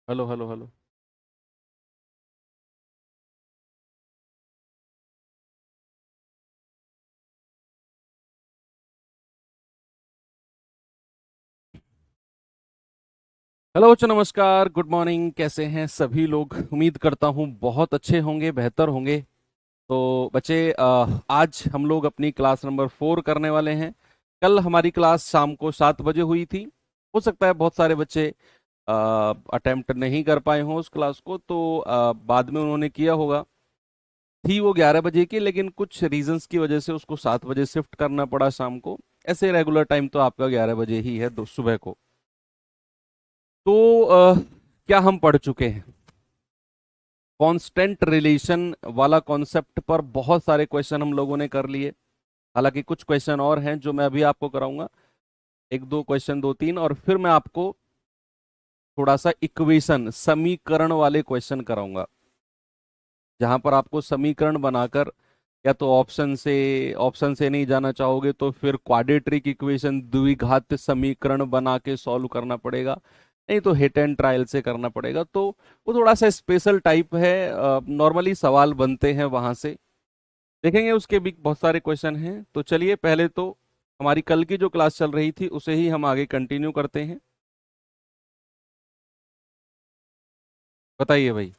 Hello hello hello. Hello बच्चों, नमस्कार, good morning. कैसे हैं सभी लोग? उम्मीद करता हूँ बहुत अच्छे होंगे, बेहतर होंगे। तो बच्चे, आज हम लोग अपनी क्लास नंबर 4 करने वाले हैं। कल हमारी क्लास शाम को 7 बजे हुई थी। हो सकता है बहुत सारे बच्चे अटेम्प्ट नहीं कर पाए हों उस क्लास को, तो बाद में उन्होंने किया होगा। थी वो 11 बजे की, लेकिन कुछ रीजंस की वजह से उसको 7 बजे शिफ्ट करना पड़ा शाम को। ऐसे रेगुलर टाइम तो आपका 11 बजे ही है, सुबह को। तो क्या हम पढ़ चुके हैं? कांस्टेंट रिलेशन वाला कॉन्सेप्ट पर बहुत सारे क्वेश्चन हम लोगों ने कर लिए। हालांकि कुछ क्वेश्चन और हैं जो मैं अभी आपको कराऊंगा। एक दो क्वेश्चन, दो तीन, और फिर मैं आपको थोड़ा सा इक्वेशन, समीकरण वाले क्वेश्चन कराऊंगा, जहां पर आपको समीकरण बनाकर, या तो ऑप्शन से नहीं जाना चाहोगे तो फिर क्वाड्रेटिक इक्वेशन, द्विघात समीकरण बना के सॉल्व करना पड़ेगा। नहीं तो हिट एंड ट्रायल से करना पड़ेगा। तो वो थोड़ा सा स्पेशल टाइप है। नॉर्मली सवाल बनते हैं वहां से, देखेंगे उसके भी बहुत सारे क्वेश्चन हैं। तो चलिए, पहले तो हमारी कल की जो क्लास चल रही थी उसे ही हम आगे कंटिन्यू करते हैं। बताइए भाई,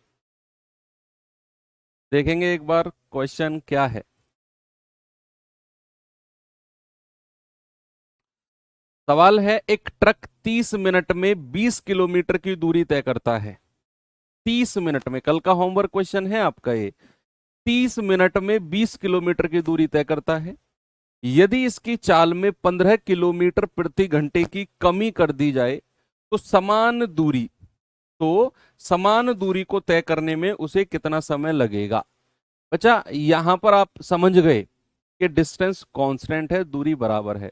देखेंगे एक बार क्वेश्चन क्या है। सवाल है, एक ट्रक 30 मिनट में 20 किलोमीटर की दूरी तय करता है। 30 मिनट में, कल का होमवर्क क्वेश्चन है आपका ये। 30 मिनट में 20 किलोमीटर की दूरी तय करता है। यदि इसकी चाल में 15 किलोमीटर प्रति घंटे की कमी कर दी जाए तो समान दूरी को तय करने में उसे कितना समय लगेगा? बच्चा, यहां पर आप समझ गए कि डिस्टेंस कांस्टेंट है, दूरी बराबर है,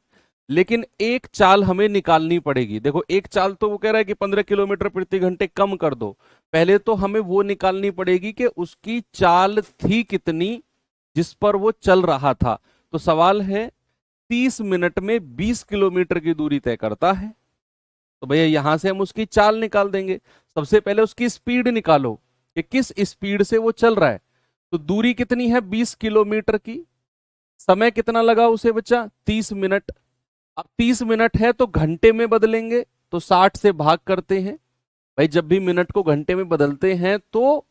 लेकिन एक चाल हमें निकालनी पड़ेगी। देखो, एक चाल तो वो कह रहा है कि 15 किलोमीटर प्रति घंटे कम कर दो। पहले तो हमें वो निकालनी पड़ेगी कि उसकी चाल थी कितनी जिस पर वो चल रहा था। तो सवाल है, 30 मिनट में 20 किलोमीटर की दूरी तय करता है, तो भैया यहां से हम उसकी चाल निकाल देंगे। सबसे पहले उसकी स्पीड निकालो कि किस स्पीड से वो चल रहा है। तो दूरी कितनी है? 20 किलोमीटर की। समय कितना लगा उसे बच्चा? 30 मिनट। अब 30 मिनट है तो घंटे में बदलेंगे, तो 60 से भाग करते हैं। भाई, जब भी मिनट को घंटे में बदलते हैं तो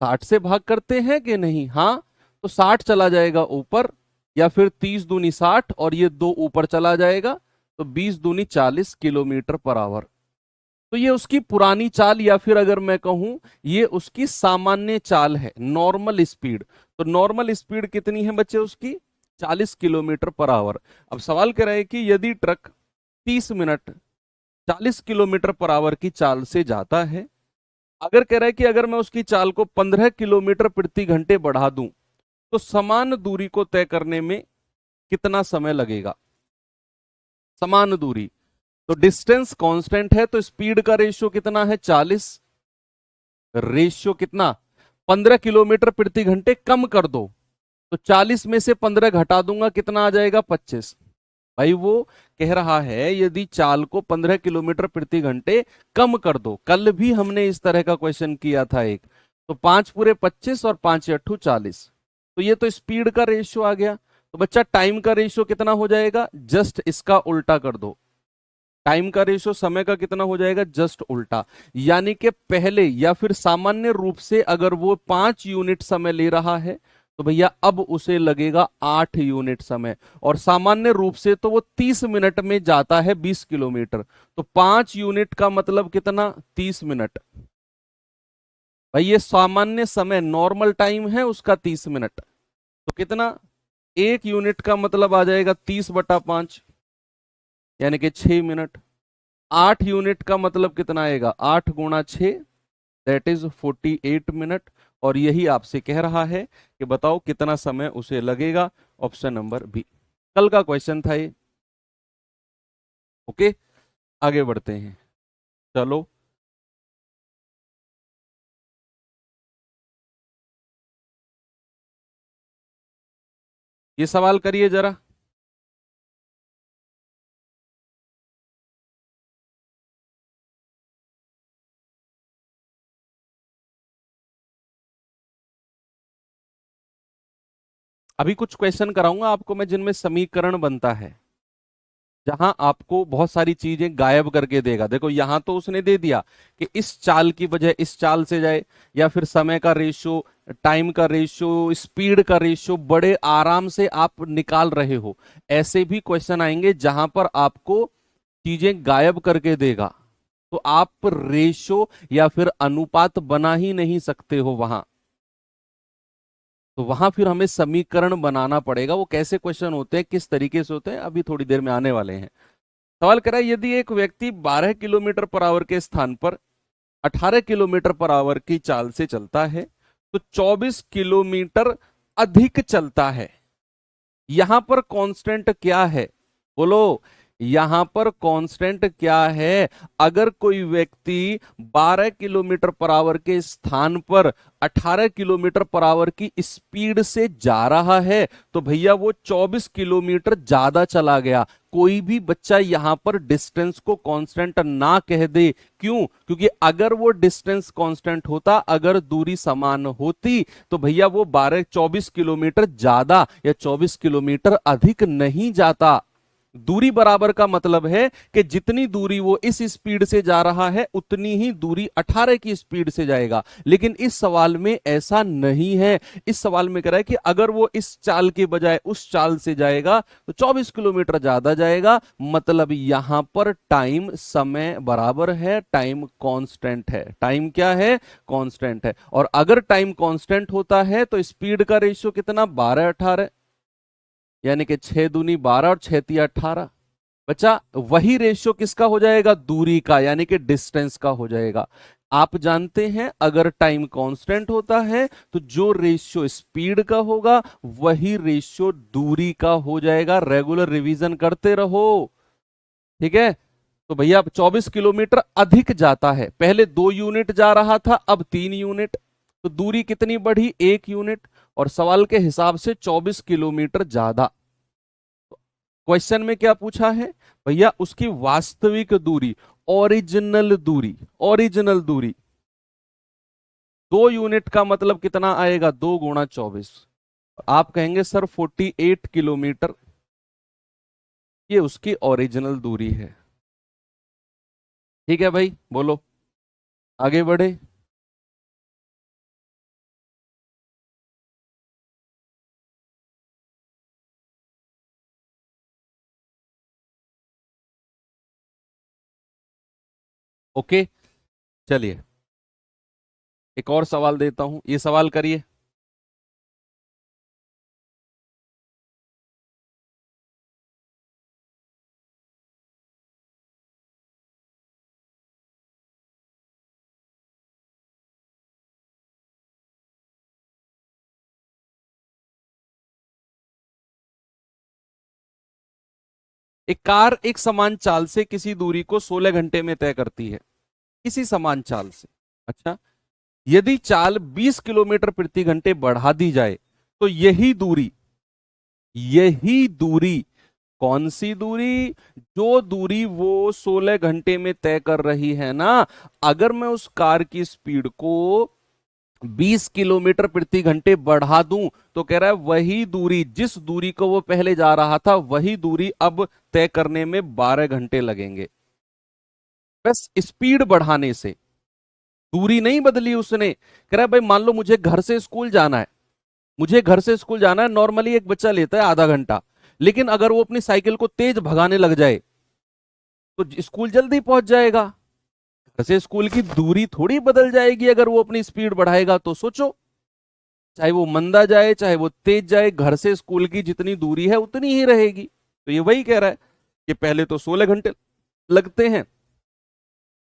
60 से भाग करते हैं कि नहीं? हाँ। तो 60 चला जाएगा ऊपर, या फिर 30 दूनी 60 और ये दो ऊपर चला जाएगा, तो 20 दूनी 40 किलोमीटर पर आवर। तो ये उसकी पुरानी चाल, या फिर अगर मैं कहूं ये उसकी सामान्य चाल है, नॉर्मल स्पीड। तो नॉर्मल स्पीड कितनी है बच्चे उसकी? 40 किलोमीटर पर आवर। अब सवाल कर रहे हैं कि यदि truck 30 minute 40 kilometre per hour की चाल से जाता है, अगर कह रहा है कि अगर मैं उसकी चाल को 15 किलोमीटर प्रति घंटे बढ़ा दूं तो समान दूरी को तय करने में कितना समय लगेगा? समान दूरी, तो डिस्टेंस कांस्टेंट है, तो स्पीड का रेशियो कितना है? 40। रेशियो कितना? 15 किलोमीटर प्रति घंटे कम कर दो, तो 40 में से 15 घटा दूंगा, कितना आ जाएगा? 25। भाई वो कह रहा है यदि चाल को 15 किलोमीटर प्रति घंटे कम कर दो। कल भी हमने इस तरह का क्वेश्चन किया था एक। तो 5 पूरे 25 और 5 या 8 40। तो ये तो स्पीड का रेशियो आ गया। तो बच्चा, टाइम का रेशियो कितना हो जाएगा? जस्ट इसका उल्टा कर दो। टाइम का रेशियो समय का कितना हो जाएगा? जस्ट उल्टा। यानी कि पहले, या फिर सामान्य रूप से अगर वो 5 यूनिट समय ले रहा है, तो भैया अब उसे लगेगा 8 यूनिट समय। और सामान्य रूप से तो वो 30 मिनट में जाता है 20 किलोमीटर। तो 5 यूनिट का मतलब कितना? 30 मिनट। भाई ये सामान्य समय, नॉर्मल टाइम है उसका 30 मिनट। तो कितना? 1 यूनिट का मतलब आ जाएगा 30/5, यानी कि 6 मिनट। 8 यूनिट का मतलब कितना आएगा? 8 गुणा 6, दैट इज 48 मिनट। और यही आपसे कह रहा है कि बताओ कितना समय उसे लगेगा। Option number B. कल का क्वेश्चन था ये। ओके, आगे बढ़ते हैं। चलो, ये सवाल करिए जरा। अभी कुछ क्वेश्चन कराऊंगा आपको मैं जिनमें समीकरण बनता है, जहां आपको बहुत सारी चीजें गायब करके देगा। देखो यहां तो उसने दे दिया कि इस चाल की बजाय इस चाल से जाए, या फिर समय का रेशियो, टाइम का रेशियो, स्पीड का रेशियो बड़े आराम से आप निकाल रहे हो। ऐसे भी क्वेश्चन आएंगे जहां पर आपको चीजें गायब करके देगा, तो आप रेशियो या फिर अनुपात बना ही नहीं सकते हो वहां। तो वहां फिर हमें समीकरण बनाना पड़ेगा। वो कैसे क्वेश्चन होते हैं, किस तरीके से होते हैं, अभी थोड़ी देर में आने वाले हैं। सवाल करा, यदि एक व्यक्ति 12 किलोमीटर पर आवर के स्थान पर 18 किलोमीटर पर आवर की चाल से चलता है, तो 24 किलोमीटर अधिक चलता है। यहां पर कांस्टेंट क्या है, बोलो। यहां पर कांस्टेंट क्या है? अगर कोई व्यक्ति 12 किलोमीटर पर आवर के स्थान पर 18 किलोमीटर पर आवर की स्पीड से जा रहा है, तो भैया वो 24 किलोमीटर ज्यादा चला गया। कोई भी बच्चा यहां पर डिस्टेंस को कांस्टेंट ना कह दे। क्यों? क्योंकि अगर वो डिस्टेंस कांस्टेंट होता, अगर दूरी समान होती, तो भैया वो 24 किलोमीटर ज्यादा या 24 किलोमीटर अधिक नहीं जाता। दूरी बराबर का मतलब है कि जितनी दूरी वो इस स्पीड से जा रहा है, उतनी ही दूरी 18 की स्पीड से जाएगा। लेकिन इस सवाल में ऐसा नहीं है। इस सवाल में कह रहा है कि अगर वो इस चाल के बजाय उस चाल से जाएगा तो 24 किलोमीटर ज्यादा जाएगा। मतलब यहां पर टाइम, समय बराबर है, टाइम कांस्टेंट है। टाइम क्या है? कांस्टेंट है। और अगर टाइम कांस्टेंट होता है तो स्पीड का रेशियो कितना? 12/18, यानी कि 6 दूनी 12 और 6 तिया 18। बच्चा वही रेशियो किसका हो जाएगा? दूरी का, यानी कि डिस्टेंस का हो जाएगा। आप जानते हैं अगर टाइम कांस्टेंट होता है तो जो रेशियो स्पीड का होगा वही रेशियो दूरी का हो जाएगा। रेगुलर रिवीजन करते रहो, ठीक है। तो भैया 24 किलोमीटर अधिक जाता है। पहले 2 यूनिट जा रहा था, अब 3 यूनिट। तो दूरी कितनी बढ़ी? 1 यूनिट। और सवाल के हिसाब से 24 किलोमीटर ज्यादा। क्वेश्चन में क्या पूछा है भैया? उसकी वास्तविक दूरी, ओरिजिनल दूरी। ओरिजिनल दूरी 2 यूनिट का मतलब कितना आएगा? 2 गुणा 24। आप कहेंगे सर 48 किलोमीटर, ये उसकी ओरिजिनल दूरी है। ठीक है भाई, बोलो आगे बढ़े। ओके, चलिए एक और सवाल देता हूं, ये सवाल करिए। एक कार एक समान चाल से किसी दूरी को 16 घंटे में तय करती है, किसी समान चाल से। अच्छा, यदि चाल 20 किलोमीटर प्रति घंटे बढ़ा दी जाए तो यही दूरी कौन सी दूरी? जो दूरी वो 16 घंटे में तय कर रही है ना, अगर मैं उस कार की स्पीड को 20 किलोमीटर प्रति घंटे बढ़ा दूं, तो कह रहा है वही दूरी, जिस दूरी को वो पहले जा रहा था, वही दूरी अब तय करने में 12 घंटे लगेंगे। बस स्पीड बढ़ाने से, दूरी नहीं बदली उसने। कह रहा है भाई मान लो मुझे घर से स्कूल जाना है, मुझे घर से स्कूल जाना है, नॉर्मली एक बच्चा लेता है आधा घंटा, लेकिन अगर वो अपनी साइकिल को तेज भगाने लग जाए तो स्कूल जल्दी पहुंच जाएगा। घर से स्कूल की दूरी थोड़ी बदल जाएगी अगर वो अपनी स्पीड बढ़ाएगा। तो सोचो, चाहे वो मंदा जाए चाहे वो तेज जाए, घर से स्कूल की जितनी दूरी है उतनी ही रहेगी। तो ये वही कह रहा है कि पहले तो 16 घंटे लगते हैं,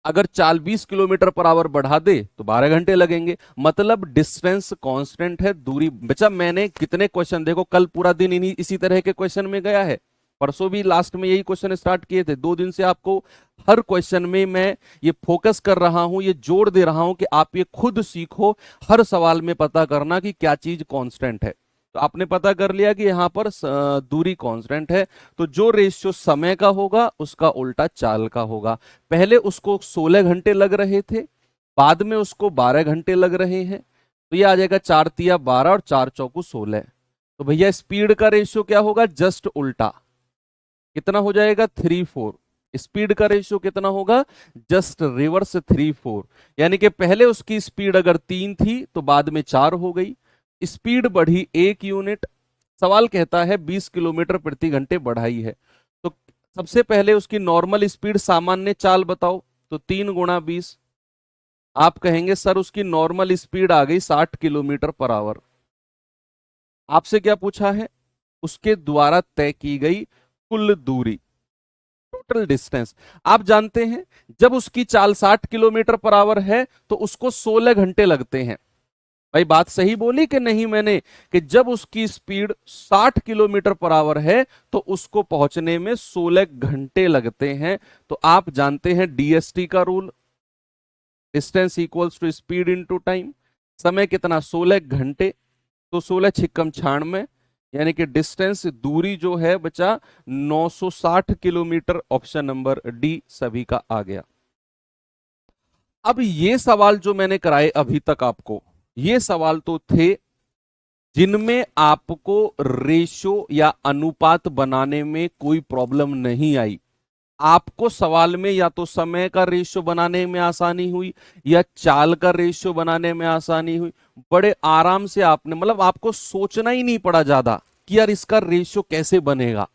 अगर चाल 20 किलोमीटर पर आवर बढ़ा दे तो 12 घंटे लगेंगे। मतलब डिस्टेंस कांस्टेंट है, दूरी। बच्चा मैंने कितने क्वेश्चन, देखो कल पूरा दिन इन्हीं इसी तरह के क्वेश्चन में गया है, परसों भी लास्ट में यही क्वेश्चन स्टार्ट किए थे। 2 दिन से आपको हर क्वेश्चन में मैं ये फोकस कर रहा हूं, ये जोड़ दे रहा हूं कि आप ये खुद सीखो, हर सवाल में पता करना कि क्या चीज कांस्टेंट है। तो आपने पता कर लिया कि यहां पर दूरी कांस्टेंट है, तो जो रेशियो समय का होगा उसका उल्टा चाल का होगा। पहले उसको 16 घंटे लग रहे थे, बाद में उसको 12 घंटे लग रहे हैं। तो ये आ जाएगा 4 तिया 12 और 4 चौकू 16। तो भैया स्पीड का रेशियो क्या होगा, जस्ट उल्टा, कितना हो जाएगा 3-4। स्पीड का रेशियो कितना होगा, जस्ट रिवर्स 3-4। यानी कि पहले उसकी स्पीड अगर 3 थी तो बाद में 4 हो गई, स्पीड बढ़ी 1 यूनिट। सवाल कहता है 20 किलोमीटर प्रति घंटे बढ़ाई है, तो सबसे पहले उसकी नॉर्मल स्पीड सामान्य चाल बताओ। तो 3 × 20। आप कहेंगे सर उसकी नॉर्मल स्पीड आ गई 60 किलोमीटर पर आवर। आपसे क्या पूछा है, उसके द्वारा तय की गई कुल दूरी, टोटल डिस्टेंस। आप जानते हैं जब उसकी चाल 60 किलोमीटर पर आवर है तो उसको 16 घंटे लगते हैं। भाई बात सही बोली कि नहीं मैंने, कि जब उसकी स्पीड 60 किलोमीटर पर आवर है तो उसको पहुंचने में 16 घंटे लगते हैं। तो आप जानते हैं डीएसटी का rule, distance equals to speed into time. समय कितना, 16 घंटे। तो 16 छिक्कम 96, यानी कि डिस्टेंस, दूरी जो है बचा 960 किलोमीटर। ऑप्शन नंबर डी सभी का आ गया। अब ये सवाल जो मैंने कराए अभी तक आपको, ये सवाल तो थे जिनमें आपको रेशो या अनुपात बनाने में कोई प्रॉब्लम नहीं आई। आपको सवाल में या तो समय का रेशियो बनाने में आसानी हुई या चाल का रेशियो बनाने में आसानी हुई। बड़े आराम से आपने, मतलब आपको सोचना ही नहीं पड़ा ज्यादा कि यार इसका रेशियो कैसे बनेगा,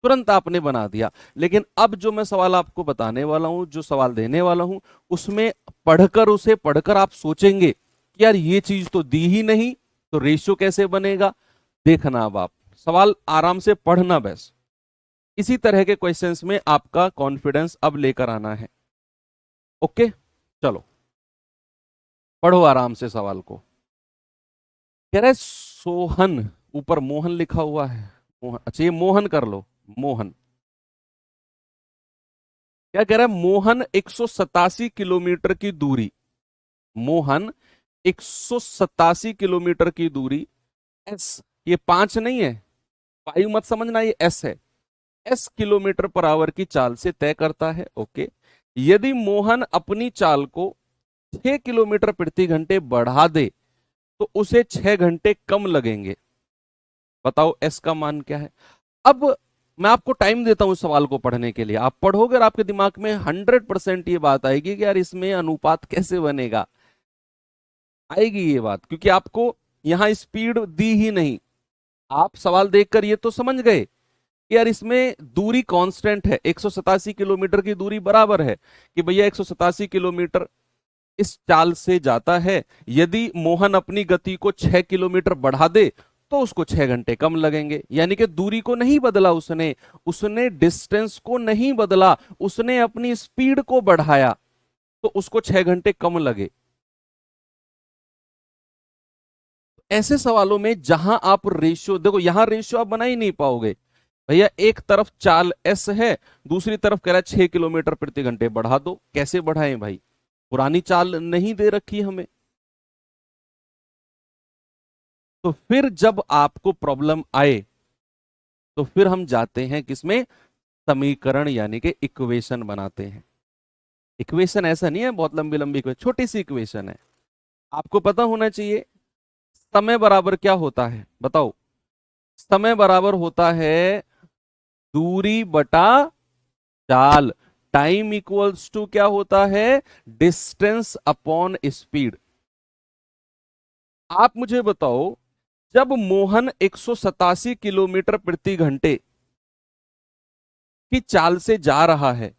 तुरंत आपने बना दिया। लेकिन अब जो मैं सवाल आपको बताने वाला हूं, जो सवाल देने वाला हूं, उसमें पढ़कर, उसे पढ़कर आप सोचेंगे कि यार ये चीज तो दी ही नहीं, तो रेशियो कैसे बनेगा। देखना अब आप सवाल आराम से पढ़ना, बस इसी तरह के क्वेश्चंस में आपका कॉन्फिडेंस अब लेकर आना है। ओके, चलो पढ़ो आराम से सवाल को। कह रहा है सोहन, ऊपर मोहन लिखा हुआ है, मोहन, अच्छा ये मोहन कर लो, मोहन। क्या कह रहा है, मोहन 187 किलोमीटर की दूरी, मोहन 187 किलोमीटर की दूरी एस, ये 5 नहीं है, 5 मत समझना, ये एस है, एस किलोमीटर पर आवर की चाल से तय करता है। ओके, यदि मोहन अपनी चाल को 6 किलोमीटर प्रति घंटे बढ़ा दे तो उसे 6 घंटे कम लगेंगे। बताओ एस का मान क्या है। अब मैं आपको टाइम देता हूं इस सवाल को पढ़ने के लिए, आप पढ़ोगे और आपके दिमाग में 100% ये बात आएगी कि यार इसमें अनुपात कैसे बनेगा। आएगी ये बात, क्योंकि आपको यहां स्पीड दी ही नहीं। आप सवाल देखकर ये तो समझ गए कि यार इसमें दूरी कांस्टेंट है, 187 किलोमीटर की दूरी बराबर है कि भैया 187 किलोमीटर इस चाल से जाता है। यदि मोहन अपनी गति को 6 किलोमीटर बढ़ा दे तो उसको 6 घंटे कम लगेंगे। यानी कि दूरी को नहीं बदला उसने, उसने डिस्टेंस को नहीं बदला, उसने अपनी स्पीड को बढ़ाया तो उसको 6 घंटे कम लगे। ऐसे सवालों में जहां आप रेशियो देखो, यहां रेशियो आप बना ही नहीं पाओगे। भैया एक तरफ चाल एस है, दूसरी तरफ कह रहा है 6 किलोमीटर प्रति घंटे बढ़ा दो, कैसे बढ़ाएं भाई, पुरानी चाल नहीं दे रखी हमें। तो फिर जब आपको प्रॉब्लम आए तो फिर हम जाते हैं किसमें, समीकरण यानी कि इक्वेशन बनाते हैं। इक्वेशन ऐसा नहीं है बहुत लंबी लंबी इक्वेशन, छोटी सी इक्वेशन है। आपको पता होना चाहिए समय बराबर क्या होता है, बताओ। समय बराबर होता है दूरी बटा चाल। टाइम इक्वल्स टू क्या होता है, डिस्टेंस अपॉन स्पीड। आप मुझे बताओ, जब मोहन 187 किलोमीटर प्रति घंटे की चाल से जा रहा है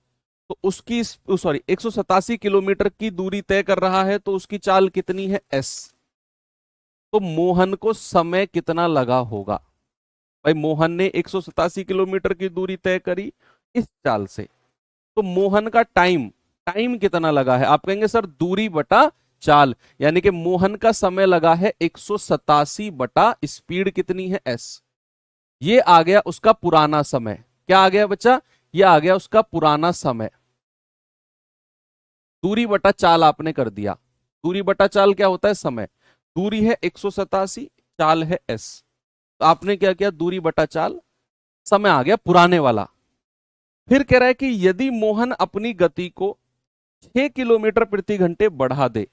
तो उसकी, सॉरी 187 किलोमीटर की दूरी तय कर रहा है तो उसकी चाल कितनी है एस। तो मोहन को समय कितना लगा होगा। भाई मोहन ने 187 किलोमीटर की दूरी तय करी इस चाल से, तो मोहन का टाइम, टाइम कितना लगा है। आप कहेंगे सर दूरी बटा चाल, यानी कि मोहन का समय लगा है 187 बटा स्पीड कितनी है एस। ये आ गया उसका पुराना समय। क्या आ गया बच्चा, ये आ गया उसका पुराना समय। दूरी बटा चाल आपने कर दिया, दूरी बटा चाल क्या होता है, समय। दूरी है 187, चाल है एस, तो आपने क्या किया, दूरी बटा चाल, समय आ गया पुराने वाला। फिर कह रहा है कि यदि मोहन अपनी गति को 6 किलोमीटर प्रति घंटे बढ़ा दे,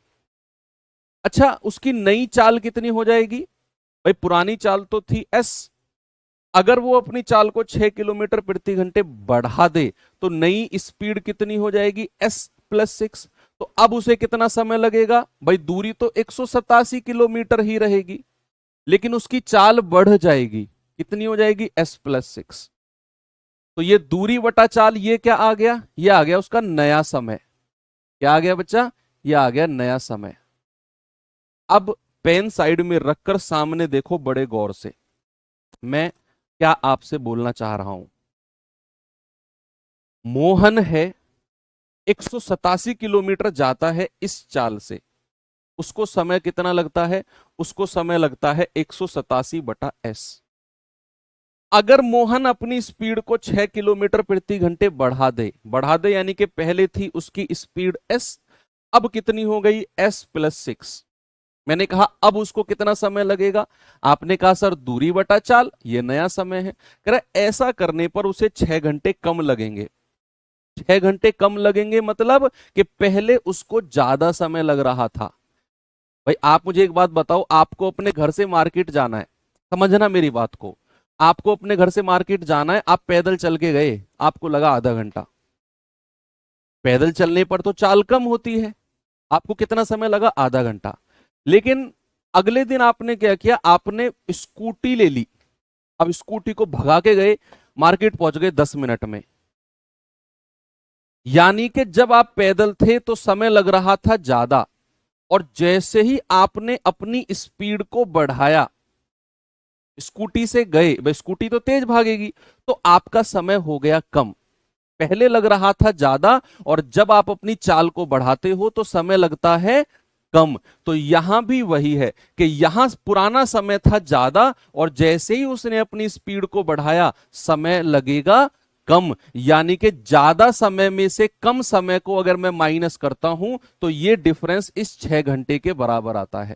अच्छा उसकी नई चाल कितनी हो जाएगी, भाई पुरानी चाल तो थी एस, अगर वो अपनी चाल को 6 किलोमीटर प्रति घंटे बढ़ा दे तो नई स्पीड कितनी हो जाएगी, S+6। तो अब उसे कितना समय लगेगा, भाई दूरी तो 187 किलोमीटर ही रहेगी, लेकिन उसकी चाल बढ़ जाएगी, कितनी हो जाएगी, S+6। तो ये दूरी बटा चाल, ये क्या आ गया, ये आ गया उसका नया समय। क्या आ गया बच्चा, ये आ गया नया समय। अब पेन साइड में रखकर सामने देखो बड़े गौर से, मैं क्या आपसे बोलना चाह रहा हूं। मोहन है 187 किलोमीटर जाता है इस चाल से, उसको समय कितना लगता है, उसको समय लगता है 187/s। अगर मोहन अपनी स्पीड को 6 किलोमीटर प्रति घंटे बढ़ा दे यानी कि पहले थी उसकी स्पीड s, अब कितनी हो गई, S+6। मैंने कहा अब उसको कितना समय लगेगा, आपने कहा सर दूरी बटा चाल, ये नया समय है। कह रहा ऐसा करने पर उसे 6 घंटे कम लगेंगे। 6 घंटे कम लगेंगे मतलब कि पहले उसको ज्यादा समय लग रहा था। भाई आप मुझे एक बात बताओ, आपको अपने घर से मार्केट जाना है, समझना मेरी बात को, आपको अपने घर से मार्केट जाना है, आप पैदल चल के गए, आपको लगा आधा घंटा। पैदल चलने पर तो चाल कम होती है, आपको कितना समय लगा, आधा घंटा। लेकिन अगले दिन आपने क्या किया, आपने स्कूटी ले ली, अब स्कूटी को भगा के गए, मार्केट पहुंच गए 10 मिनट में। यानी कि जब आप पैदल थे तो समय लग रहा था ज्यादा, और जैसे ही आपने अपनी स्पीड को बढ़ाया, स्कूटी से गए, भाई स्कूटी तो तेज भागेगी, तो आपका समय हो गया कम। पहले लग रहा था ज्यादा, और जब आप अपनी चाल को बढ़ाते हो तो समय लगता है कम। तो यहां भी वही है कि यहां पुराना समय था ज्यादा, और जैसे ही उसने अपनी स्पीड को बढ़ाया समय लगेगा कम। यानी कि ज्यादा समय में से कम समय को अगर मैं माइनस करता हूं तो ये डिफरेंस इस 6 घंटे के बराबर आता है।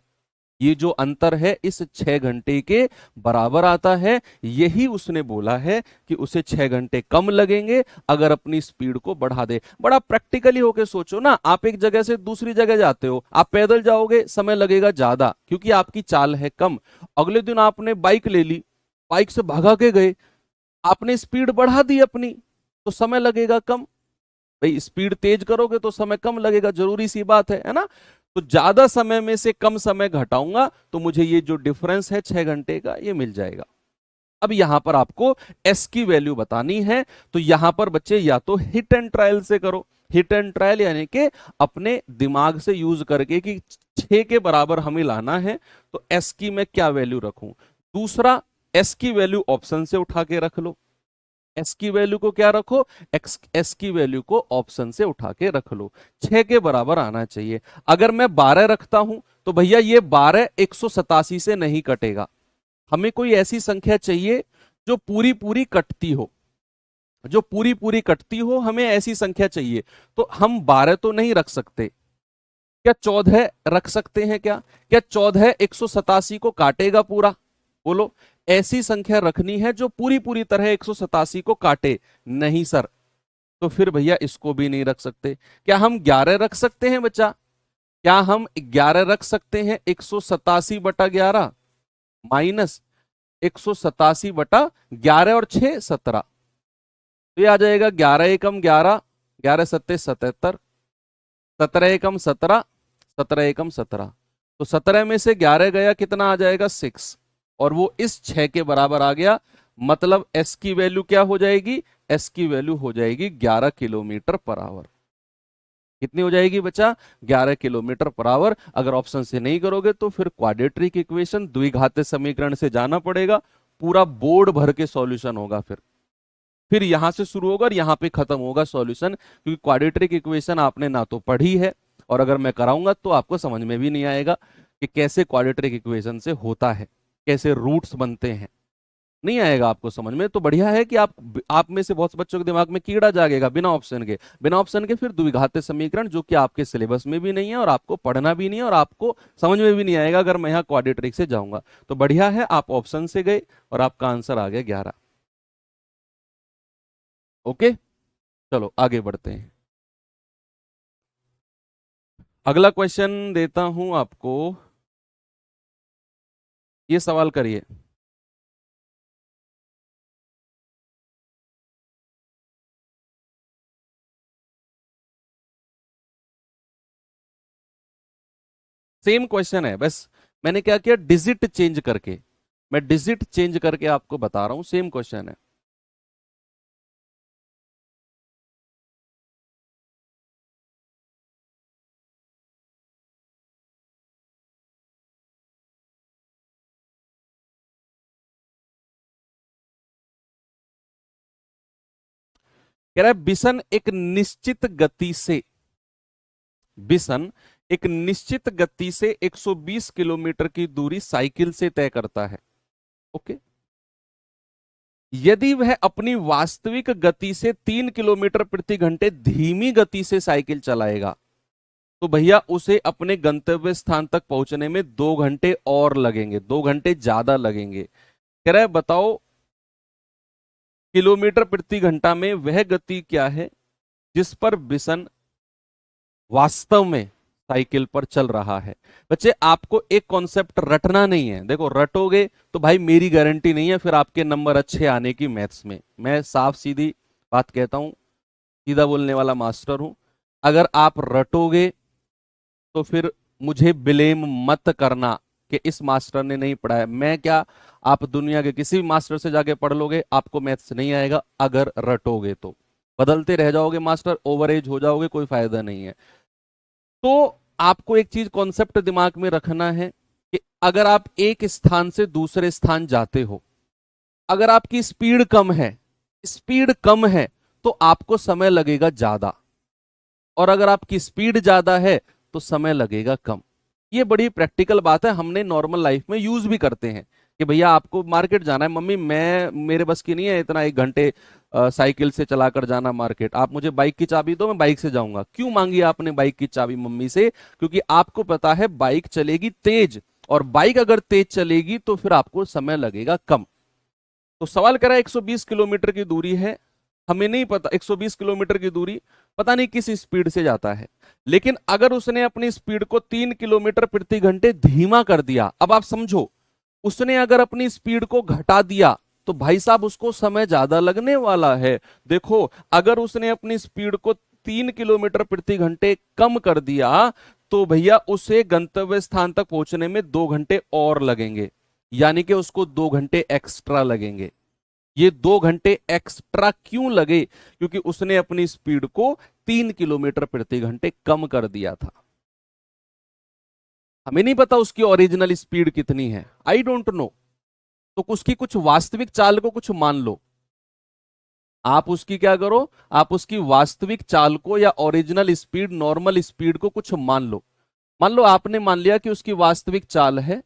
ये जो अंतर है इस 6 घंटे के बराबर आता है। यही उसने बोला है कि उसे 6 घंटे कम लगेंगे अगर अपनी स्पीड को बढ़ा दे। बड़ा प्रैक्टिकली होके सोचो ना, आप एक जगह से दूसरी जगह जाते हो, आप पैदल जाओगे समय लगेगा ज्यादा क्योंकि आपकी चाल है कम। अगले दिन आपने बाइक ले ली, बाइक से भागा के गए, आपने स्पीड बढ़ा दी अपनी, तो समय लगेगा कम। भाई स्पीड तेज करोगे तो समय कम लगेगा, जरूरी सी बात है ना। तो ज्यादा समय में से कम समय घटाऊंगा तो मुझे ये जो डिफरेंस है 6 घंटे का ये मिल जाएगा। अब यहां पर आपको एस की वैल्यू बतानी है, तो यहां पर बच्चे या तो हिट एंड ट्रायल से करो। हिट एंड ट्रायल यानी कि अपने दिमाग से यूज करके कि 6 के बराबर हमें लाना है, तो एस की मैं क्या वैल्यू रखूं। दूसरा, एस की वैल्यू ऑप्शन से उठा के रख लो। एस की वैल्यू को क्या रखो, एस की वैल्यू को ऑप्शन से उठा के रख लो। 6 के बराबर आना चाहिए। अगर मैं 12 रखता हूं तो भैया ये 12 187 से नहीं कटेगा। हमें कोई ऐसी संख्या चाहिए जो पूरी पूरी कटती हो, जो पूरी पूरी कटती हो, हमें ऐसी संख्या चाहिए। तो हम 12 तो नहीं रख सकते, क्या 14 रख सकते हैं क्या, क्या 14 187 को काटेगा पूरा, बोलो। ऐसी संख्या रखनी है जो पूरी पूरी तरह 187 को काटे, नहीं सर, तो फिर भैया इसको भी नहीं रख सकते। क्या हम 11 रख सकते हैं बच्चा, क्या हम 11 रख सकते हैं, 187/11 माइनस 187/11 और 6 17, तो ये आ जाएगा 11 एकम 11, 11 सत्ते 77, 17 एकम 17, 17 एकम 17। तो 17 में से 11 गया, कितना आ जाएगा 6, और वो इस 6 के बराबर आ गया। मतलब एस की वैल्यू क्या हो जाएगी, एस की वैल्यू हो जाएगी 11 किलोमीटर पर आवर। कितनी हो जाएगी बच्चा, 11 किलोमीटर पर आवर। अगर ऑप्शन से नहीं करोगे तो फिर क्वाड्रेटिक इक्वेशन, द्विघात समीकरण से जाना पड़ेगा, पूरा बोर्ड भर के सॉल्यूशन होगा। फिर यहां से शुरू होगा और यहां पे खत्म होगा सॉल्यूशन, क्योंकि क्वाड्रेटिक इक्वेशन आपने ना तो पढ़ी है, और अगर मैं कराऊंगा तो आपको समझ में भी नहीं आएगा कि कैसे क्वाड्रेटिक इक्वेशन से होता है, कैसे रूट्स बनते हैं, नहीं आएगा आपको समझ में। तो बढ़िया है कि आप में से बहुत से बच्चों के दिमाग में कीड़ा जागेगा बिना ऑप्शन के, बिना ऑप्शन के फिर द्विघात समीकरण, जो कि आपके सिलेबस में भी नहीं है और आपको पढ़ना भी नहीं है और आपको समझ में भी नहीं आएगा अगर मैं यहाँ क्वाड्रेटिक से जाऊंगा। तो बढ़िया है आप ऑप्शन से गए और आपका आंसर आ गया 11। ओके, चलो आगे बढ़ते हैं। अगला क्वेश्चन देता हूं आपको। ये सवाल करिए। सेम क्वेश्चन है, बस मैंने क्या किया, डिजिट चेंज करके, मैं डिजिट चेंज करके आपको बता रहा हूं, सेम क्वेश्चन है। कह रहा है बिसन एक निश्चित गति से, बिसन एक निश्चित गति से 120 किलोमीटर की दूरी साइकिल से तय करता है। ओके, यदि वह अपनी वास्तविक गति से 3 किलोमीटर प्रति घंटे धीमी गति से साइकिल चलाएगा, तो भैया उसे अपने गंतव्य स्थान तक पहुंचने में 2 घंटे और लगेंगे, 2 घंटे ज्यादा लगेंगे। कह रहा है बताओ किलोमीटर प्रति घंटा में वह गति क्या है जिस पर बिसन वास्तव में साइकिल पर चल रहा है। बच्चे आपको एक कॉन्सेप्ट रटना नहीं है, देखो रटोगे तो भाई मेरी गारंटी नहीं है फिर आपके नंबर अच्छे आने की मैथ्स में। मैं साफ सीधी बात कहता हूं, सीधा बोलने वाला मास्टर हूं। अगर आप रटोगे तो फिर मुझे ब्लेम मत करना कि इस मास्टर ने नहीं पढ़ाया। मैं क्या, आप दुनिया के किसी भी मास्टर से जाके पढ़ लोगे, आपको मैथ्स नहीं आएगा अगर रटोगे तो। बदलते रह जाओगे मास्टर, ओवर एज हो जाओगे, कोई फायदा नहीं है। तो आपको एक चीज कॉन्सेप्ट दिमाग में रखना है कि अगर आप एक स्थान से दूसरे स्थान जाते हो, अगर आपकी स्पीड कम है, स्पीड कम है तो आपको समय लगेगा ज्यादा, और अगर आपकी स्पीड ज्यादा है तो समय लगेगा कम। ये बड़ी प्रैक्टिकल बात है, हमने नॉर्मल लाइफ में यूज भी करते हैं कि भैया आपको मार्केट जाना है, मम्मी मैं मेरे बस की नहीं है इतना 1 घंटे साइकिल से चलाकर जाना मार्केट, आप मुझे बाइक की चाबी दो मैं बाइक से जाऊंगा। क्यों मांगी आपने बाइक की चाबी मम्मी से? क्योंकि आपको पता है बाइक चलेगी तेज, और बाइक अगर तेज चलेगी तो फिर आपको समय लगेगा कम। तो सवाल करा 120 किलोमीटर की दूरी है, हमें नहीं पता 120 किलोमीटर की दूरी पता नहीं किस स्पीड से जाता है, लेकिन अगर उसने अपनी स्पीड को 3 किलोमीटर प्रति घंटे धीमा कर दिया, अब आप समझो उसने अगर अपनी स्पीड को घटा दिया तो भाई साहब उसको समय ज्यादा लगने वाला है। देखो अगर उसने अपनी स्पीड को 3 किलोमीटर प्रति घंटे कम कर दिया तो भैया उसे गंतव्य स्थान तक पहुंचने में 2 घंटे और लगेंगे, यानी कि उसको 2 घंटे एक्स्ट्रा लगेंगे। ये 2 घंटे एक्स्ट्रा क्यों लगे? क्योंकि उसने अपनी स्पीड को 3 किलोमीटर प्रति घंटे कम कर दिया था। हमें नहीं पता उसकी ओरिजिनल स्पीड कितनी है, आई डोंट नो। तो उसकी कुछ वास्तविक चाल को कुछ मान लो, आप उसकी क्या करो, आप उसकी वास्तविक चाल को या ओरिजिनल स्पीड, नॉर्मल स्पीड को कुछ मान लो। मान लो आपने मान लिया कि उसकी वास्तविक चाल है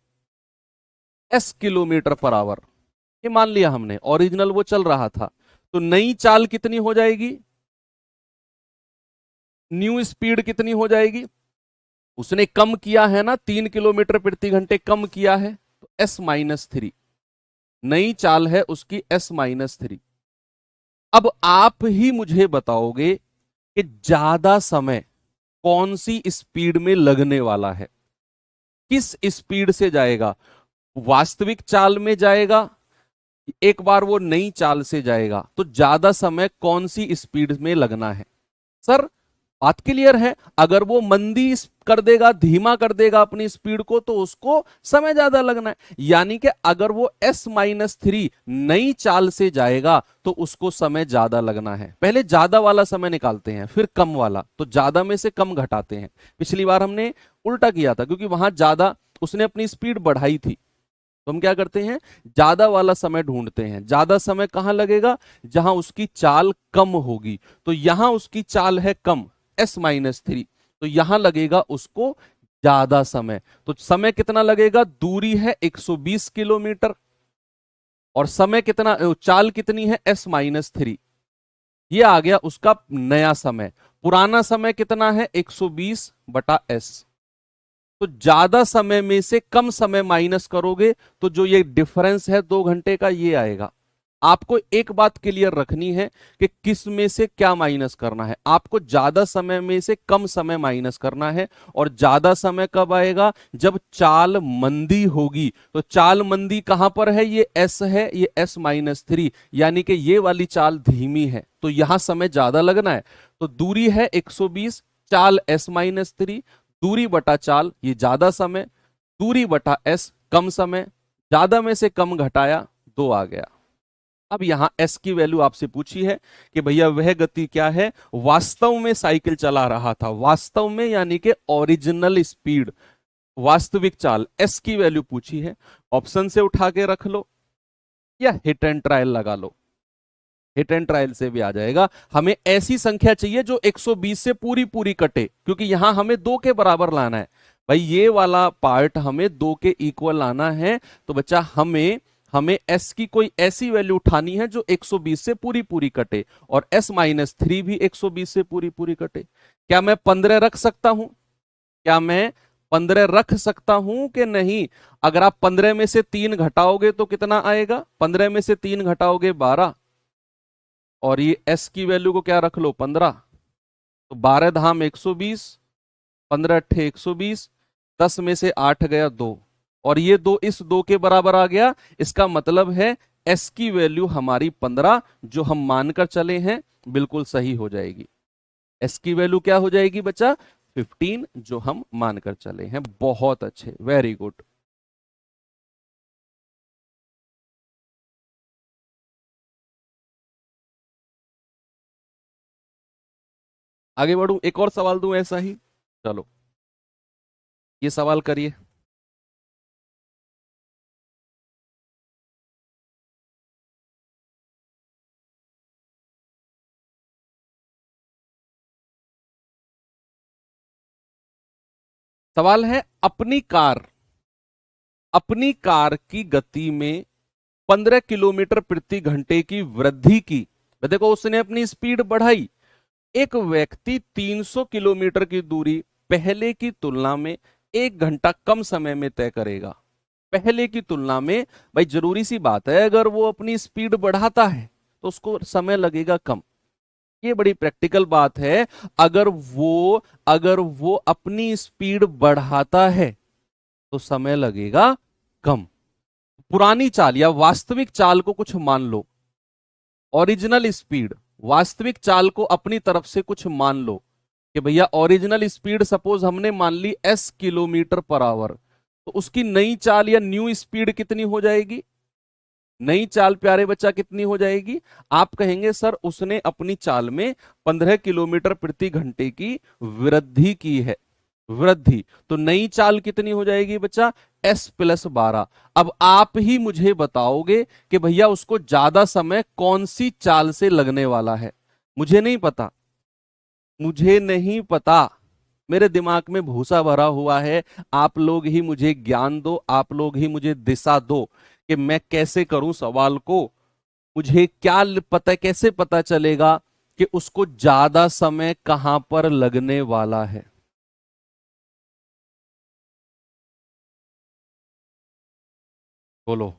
s किलोमीटर पर आवर, ये मान लिया हमने, ओरिजिनल वो चल रहा था। तो नई चाल कितनी हो जाएगी, न्यू स्पीड कितनी हो जाएगी? उसने कम किया है ना, 3 किलोमीटर प्रति घंटे कम किया है, तो s-3, नई चाल है उसकी s-3। अब आप ही मुझे बताओगे कि ज्यादा समय कौन सी स्पीड में लगने वाला है, किस स्पीड से जाएगा? वास्तविक चाल में जाएगा, एक बार वो नई चाल से जाएगा, तो ज्यादा समय कौन सी स्पीड में लगना है? सर बात क्लियर है, अगर वो मंदी कर देगा, धीमा कर देगा अपनी स्पीड को, तो उसको समय ज्यादा लगना है। यानी कि अगर वो s-3 नई चाल से जाएगा तो उसको समय ज्यादा लगना है। पहले ज्यादा वाला समय निकालते हैं फिर कम वाला, तो ज्यादा में से कम घटाते हैं। पिछली बार हमने उल्टा किया था क्योंकि वहां ज्यादा उसने अपनी स्पीड बढ़ाई थी, तो हम क्या करते हैं, ज्यादा वाला समय ढूंढते हैं। ज्यादा समय कहां लगेगा? जहां उसकी चाल कम होगी। तो यहां उसकी चाल है कम, s-3, तो यहां लगेगा उसको ज्यादा समय। तो समय कितना लगेगा? दूरी है 120 किलोमीटर और समय कितना, चाल कितनी है, s-3। ये आ गया उसका नया समय। पुराना समय कितना है, 120/s। तो ज्यादा समय में से कम समय माइनस करोगे तो जो ये डिफरेंस है 2 घंटे का, ये आएगा। आपको एक बात क्लियर रखनी है कि किस में से क्या माइनस करना है। आपको ज्यादा समय में से कम समय माइनस करना है। और ज्यादा समय कब आएगा? जब चाल मंदी होगी। तो चाल मंदी कहां पर है? ये एस है, ये S-3, यानी कि ये वाली चाल धीमी है, तो यहां समय ज्यादा लगना है। तो दूरी है 120, चाल S-3, दूरी बटा चाल ये ज्यादा समय, दूरी बटा S कम समय, ज्यादा में से कम घटाया 2 आ गया। अब यहां S की वैल्यू आपसे पूछी है कि भैया वह गति क्या है वास्तव में साइकिल चला रहा था, वास्तव में यानी कि ओरिजिनल स्पीड, वास्तविक चाल, S की वैल्यू पूछी है। ऑप्शन से उठा के रख लो या हिट एंड ट्रायल लगा लो, हिट एंड ट्रायल से भी आ जाएगा। हमें ऐसी संख्या चाहिए जो 120 से पूरी पूरी कटे, क्योंकि यहां हमें 2 के बराबर लाना है भाई, ये वाला पार्ट हमें 2 के इक्वल लाना है। तो बच्चा हमें हमें S की कोई ऐसी वैल्यू उठानी है जो 120 से पूरी पूरी कटे, और S-3 भी 120 से पूरी पूरी कटे। क्या मैं 15 रख सकता हूं? क्या मैं 15 रख सकता हूं कि नहीं? अगर आप 15 में से 3 घटाओगे तो कितना आएगा? 15 में से 3 घटाओगे 12, और ये S की वैल्यू को क्या रख लो? 15। तो 12 धाम 120, 15 अट्ठे 120, 10 में से 8 गया 2, और ये 2 इस 2 के बराबर आ गया। इसका मतलब है S की वैल्यू हमारी 15 जो हम मानकर चले हैं बिल्कुल सही हो जाएगी। S की वैल्यू क्या हो जाएगी बच्चा? 15 जो हम मानकर चले हैं। बहुत अच्छे, वेरी गुड। आगे बढ़ू, एक और सवाल दूं ऐसा ही? चलो ये सवाल करिए। सवाल है अपनी कार की गति में 15 किलोमीटर प्रति घंटे की वृद्धि की। देखो उसने अपनी स्पीड बढ़ाई। एक व्यक्ति 300 किलोमीटर की दूरी पहले की तुलना में 1 घंटा कम समय में तय करेगा। पहले की तुलना में, भाई जरूरी सी बात है, अगर वो अपनी स्पीड बढ़ाता है तो उसको समय लगेगा कम। ये बड़ी प्रैक्टिकल बात है। अगर वो अपनी स्पीड बढ़ाता है तो समय लगेगा कम। पुरानी चाल या वास्तविक चाल को कुछ मान लो, ओरिजिनल स्पीड, वास्तविक चाल को अपनी तरफ से कुछ मान लो कि भैया ओरिजिनल स्पीड सपोज हमने मान ली S किलोमीटर पर आवर, तो उसकी नई चाल या न्यू स्पीड कितनी हो जाएगी? नई चाल प्यारे बच्चा कितनी हो जाएगी? आप कहेंगे सर उसने अपनी चाल में 15 किलोमीटर प्रति घंटे की वृद्धि की है। वृद्धि तो नई चाल कितनी हो जाएगी बच्चा? S+12। अब आप ही मुझे बताओगे कि भैया उसको ज्यादा समय कौन सी चाल से लगने वाला है। मुझे नहीं पता, मुझे नहीं पता। मेरे दिमाग में भूसा भरा हुआ है। आप लोग ही मुझे ज्ञान दो, आप लोग ही मुझे दिशा दो कि मैं कैसे करूं सवाल को। मुझे क्या पता, कैसे पता चलेगा कि उसको ज्यादा समय कहां पर लगने वाला है? बोलो।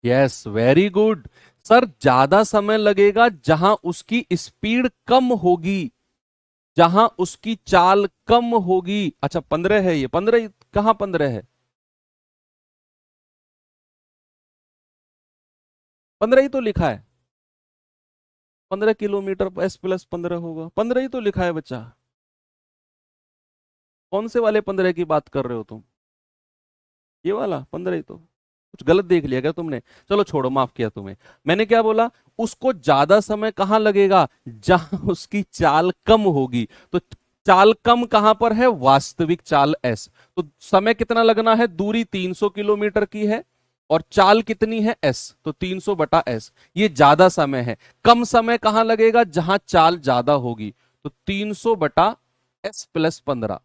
Yes, very good. सर ज्यादा समय लगेगा जहां उसकी स्पीड कम होगी, जहां उसकी चाल कम होगी। अच्छा 15 है, ये 15 कहां 15 है? 15 ही तो लिखा है। 15 किलोमीटर S+15 होगा, 15 ही तो लिखा है बच्चा। कौन से वाले 15 की बात कर रहे हो तुम? ये वाला 15 ही तो। कुछ गलत देख लिया क्या तुमने? चलो छोड़ो, माफ किया तुम्हें। मैंने क्या बोला? उसको ज्यादा समय कहां लगेगा? जहां उसकी चाल कम होगी। तो चाल कम कहां पर है? वास्तविक चाल S। तो समय कितना लगना है? दूरी 300 किलोमीटर की है और चाल कितनी है? S। तो 300/S, ये ज्यादा समय है। कम समय कहां लगेगा? जहां चाल ज्यादा होगी। तो 300/S+15।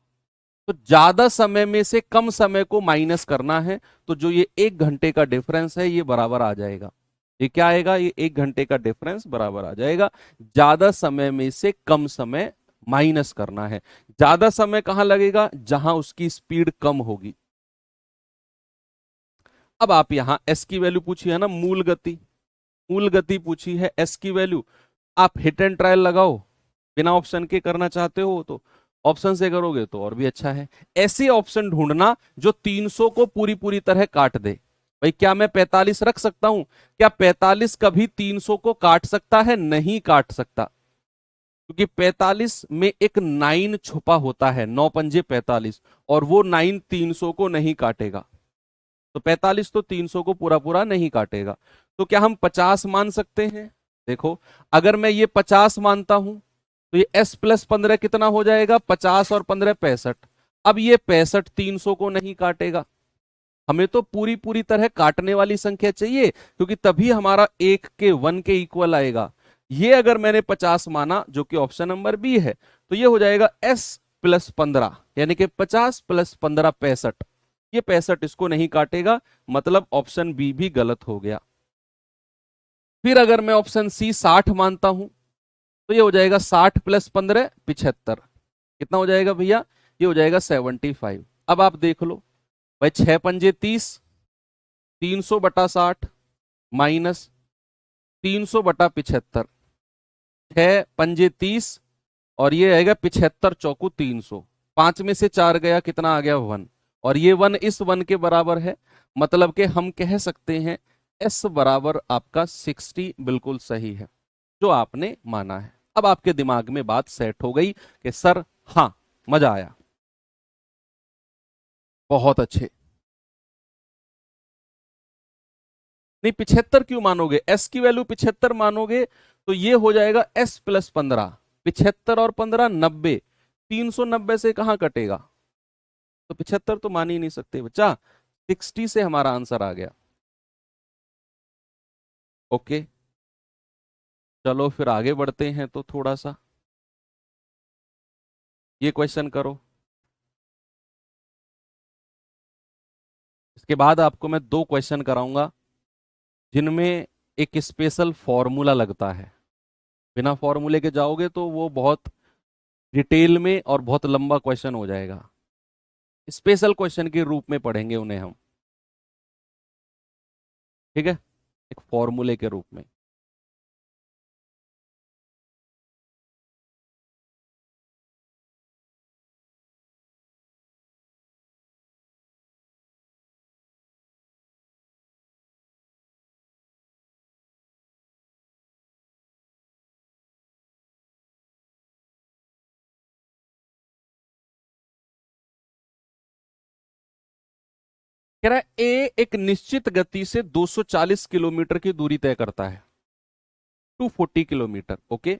तो ज्यादा समय में से कम समय को माइनस करना है, तो जो ये 1 घंटे का डिफरेंस है ये बराबर आ जाएगा। ये क्या आएगा? ये 1 घंटे का डिफरेंस बराबर आ जाएगा ज्यादा समय में से कम समय माइनस करना है। ज्यादा समय कहां लगेगा? जहां उसकी स्पीड कम होगी। अब आप यहां एस की वैल्यू पूछी है ना, मूल गति, मूल गति पूछी है, एस की वैल्यू। आप हिट एंड ट्रायल लगाओ, बिना ऑप्शन के करना चाहते हो तो ऑप्शन से करोगे तो और भी अच्छा है। ऐसे ऑप्शन ढूंढना जो 300 को पूरी पूरी तरह काट दे। भाई क्या मैं 45 रख सकता हूं? क्या 45 कभी 300 को काट सकता है? नहीं काट सकता, क्योंकि 45 में एक 9 छुपा होता है, 9 पंजे 45, और वो 9 300 को नहीं काटेगा। तो 45 तो 300 को पूरा पूरा नहीं काटेगा। तो क्या हम 50 मान सकते हैं? देखो, अगर मैं ये 50 मानता हूं तो ये s प्लस 15 कितना हो जाएगा? 50 और 15 65। अब ये 65 300 को नहीं काटेगा। हमें तो पूरी पूरी तरह काटने वाली संख्या चाहिए, क्योंकि तभी हमारा 1 के 1 के इक्वल आएगा। ये अगर मैंने 50 माना, जो कि ऑप्शन नंबर बी है, तो ये हो जाएगा s प्लस 15, यानी कि 50 प्लस 15 65। ये 65 इसको नहीं काटेगा, मतलब ऑप्शन बी भी गलत हो गया। फिर अगर मैं ऑप्शन सी 60 मानता हूं तो ये हो जाएगा 60 प्लस 15 75। कितना हो जाएगा भैया? ये हो जाएगा 75। अब आप देख लो भाई, 6 पंजे 30, 300 बटा 60 माइनस 300 बटा 75, 6 पंजे 30 और ये आएगा 75 चौकू 300, 5 में से 4 गया, कितना आ गया? 1, और ये 1 इस 1 के बराबर है। मतलब कि हम कह सकते हैं s बराबर आपका 60 बिल्कुल सही है, जो आपने माना है। अब आपके दिमाग में बात सेट हो गई कि सर हाँ, मजा आया, बहुत अच्छे। नहीं, 75 क्यों मानोगे? s की वैल्यू 75 मानोगे तो ये हो जाएगा s प्लस 15, 75 और 15 90, 390 से कहां कटेगा? तो 75 तो मान ही नहीं सकते बच्चा। 60 से हमारा आंसर आ गया। ओके, चलो फिर आगे बढ़ते हैं। तो थोड़ा सा ये क्वेश्चन करो, इसके बाद आपको मैं 2 क्वेश्चन कराऊंगा जिनमें एक स्पेशल फॉर्मूला लगता है। बिना फॉर्मूले के जाओगे तो वो बहुत डिटेल में और बहुत लंबा क्वेश्चन हो जाएगा। स्पेशल क्वेश्चन के रूप में पढ़ेंगे उन्हें हम, ठीक है, एक फॉर्मूले के रूप में। कह रहा है ए एक निश्चित गति से 240 किलोमीटर की दूरी तय करता है, 240 किलोमीटर। ओके,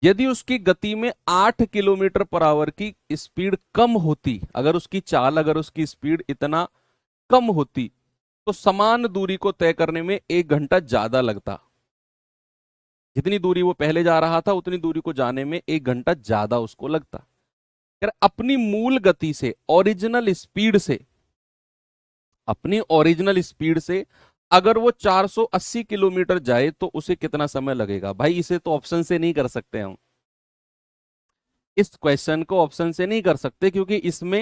यदि उसकी गति में 8 किलोमीटर पर आवर की स्पीड कम होती, अगर उसकी चाल, अगर उसकी स्पीड इतना कम होती, तो समान दूरी को तय करने में 1 घंटा ज्यादा लगता। जितनी दूरी वो पहले जा रहा था उतनी दूरी को जाने में 1 घंटा ज्यादा उसको लगता। यार अपनी मूल गति से, ओरिजिनल स्पीड से, अपनी ओरिजिनल स्पीड से अगर वो 480 किलोमीटर जाए तो उसे कितना समय लगेगा? भाई इसे तो ऑप्शन से नहीं कर सकते हम, इस क्वेश्चन को ऑप्शन से नहीं कर सकते, क्योंकि इसमें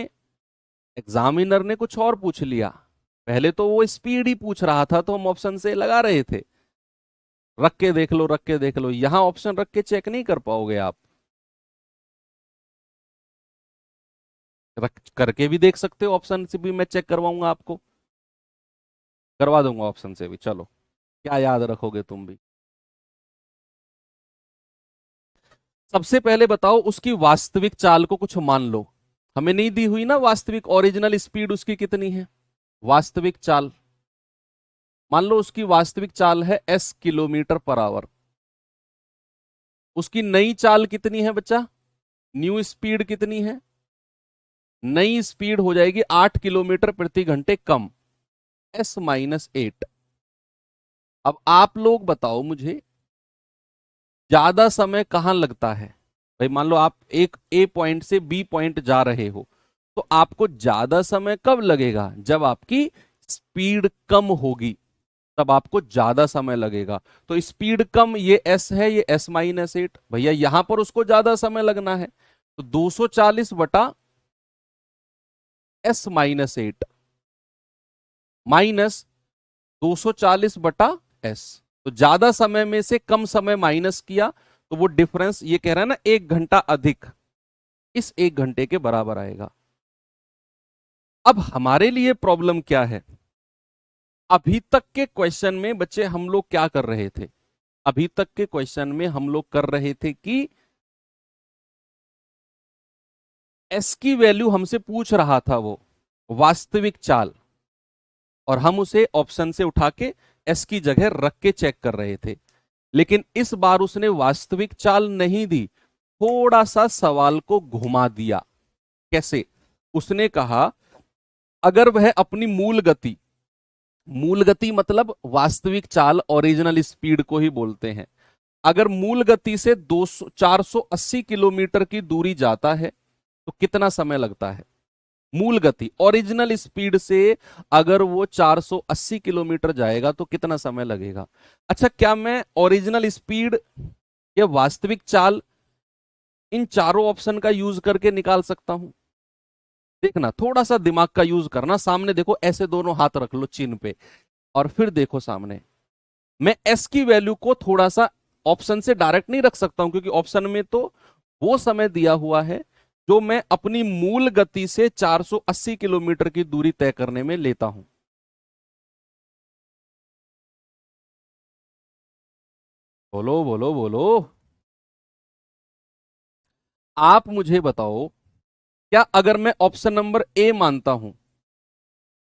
एग्जामिनर ने कुछ और पूछ लिया। पहले तो वो स्पीड ही पूछ रहा था तो हम ऑप्शन से लगा रहे थे। रख के देख लो, रख के देख लो, यहां ऑप्शन रख के चेक नहीं कर पाओगे आप। रख करके भी देख सकते हो, ऑप्शन से भी मैं चेक करवाऊंगा आपको, करवा दूंगा ऑप्शन से भी। चलो, क्या याद रखोगे तुम भी। सबसे पहले बताओ, उसकी वास्तविक चाल को कुछ मान लो। हमें नहीं दी हुई ना वास्तविक, ओरिजिनल स्पीड उसकी कितनी है? वास्तविक चाल मान लो, उसकी वास्तविक चाल है s किलोमीटर पर आवर। उसकी नई चाल कितनी है बच्चा? न्यू स्पीड कितनी है? नई स्पीड हो जाएगी 8 किलोमीटर प्रति घंटे कम, s-8। अब आप लोग बताओ मुझे, ज्यादा समय कहां लगता है? भाई मान लो आप एक ए पॉइंट से बी पॉइंट जा रहे हो, तो आपको ज्यादा समय कब लगेगा? जब आपकी स्पीड कम होगी। तब आपको ज्यादा समय लगेगा। तो स्पीड कम, ये s है, ये s-8, भैया यहां पर उसको ज्यादा समय लगना है, तो 240 बटा s-8 माइनस 240 बटा s। तो ज्यादा समय में से कम समय माइनस किया, तो वो डिफरेंस ये कह रहा है ना 1 घंटा अधिक, इस 1 घंटे के बराबर आएगा। अब हमारे लिए प्रॉब्लम क्या है? अभी तक के क्वेश्चन में बच्चे हम लोग क्या कर रहे थे? अभी तक के क्वेश्चन में हम लोग कर रहे थे कि एस की वैल्यू हमसे पूछ रहा था वो वास्तविक चाल, और हम उसे ऑप्शन से उठा के एस की जगह रख के चेक कर रहे थे। लेकिन इस बार उसने वास्तविक चाल नहीं दी, थोड़ा सा सवाल को घुमा दिया। कैसे? उसने कहा अगर वह अपनी मूल गति मतलब वास्तविक चाल, ओरिजिनल स्पीड को ही बोलते हैं, अगर मूल गति से 480 किलोमीटर की दूरी जाता है तो कितना समय लगता है? मूल गति ओरिजिनल स्पीड से अगर वो 480 किलोमीटर जाएगा तो कितना समय लगेगा? अच्छा, क्या मैं ओरिजिनल स्पीड या वास्तविक चाल इन चारों ऑप्शन का यूज करके निकाल सकता हूं? देखना, थोड़ा सा दिमाग का यूज करना। सामने देखो, ऐसे दोनों हाथ रख लो चिन्ह पे, और फिर देखो सामने। मैं एस की वैल्यू को थोड़ा सा ऑप्शन से डायरेक्ट नहीं रख सकता हूं, क्योंकि ऑप्शन में तो वो समय दिया हुआ है जो मैं अपनी मूल गति से 480 किलोमीटर की दूरी तय करने में लेता हूं। बोलो बोलो बोलो। आप मुझे बताओ, क्या अगर मैं ऑप्शन नंबर ए मानता हूं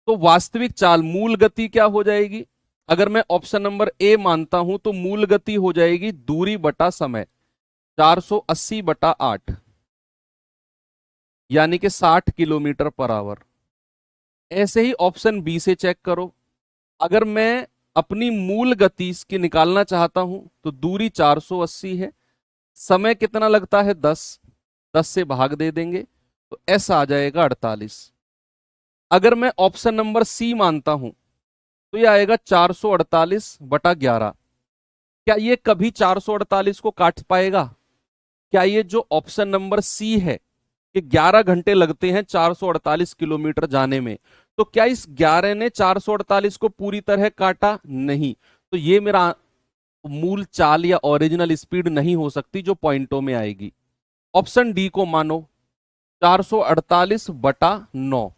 तो वास्तविक चाल मूल गति क्या हो जाएगी? अगर मैं ऑप्शन नंबर ए मानता हूं तो मूल गति हो जाएगी दूरी बटा समय, 480 बटा 8, यानी कि 60 किलोमीटर पर आवर। ऐसे ही ऑप्शन बी से चेक करो। अगर मैं अपनी मूल गति की निकालना चाहता हूं तो दूरी 480 है, समय कितना लगता है? 10, 10 से भाग दे देंगे तो एस आ जाएगा 48। अगर मैं ऑप्शन नंबर सी मानता हूं तो यह आएगा 448 बटा 11। क्या ये कभी 448 को काट पाएगा? क्या ये जो ऑप्शन नंबर सी है कि 11 घंटे लगते हैं 448 किलोमीटर जाने में, तो क्या इस 11 ने 448 को पूरी तरह काटा? नहीं। तो ये मेरा मूल चाल या ओरिजिनल स्पीड नहीं हो सकती जो पॉइंटों में आएगी। ऑप्शन डी को मानो, 448 बटा 9,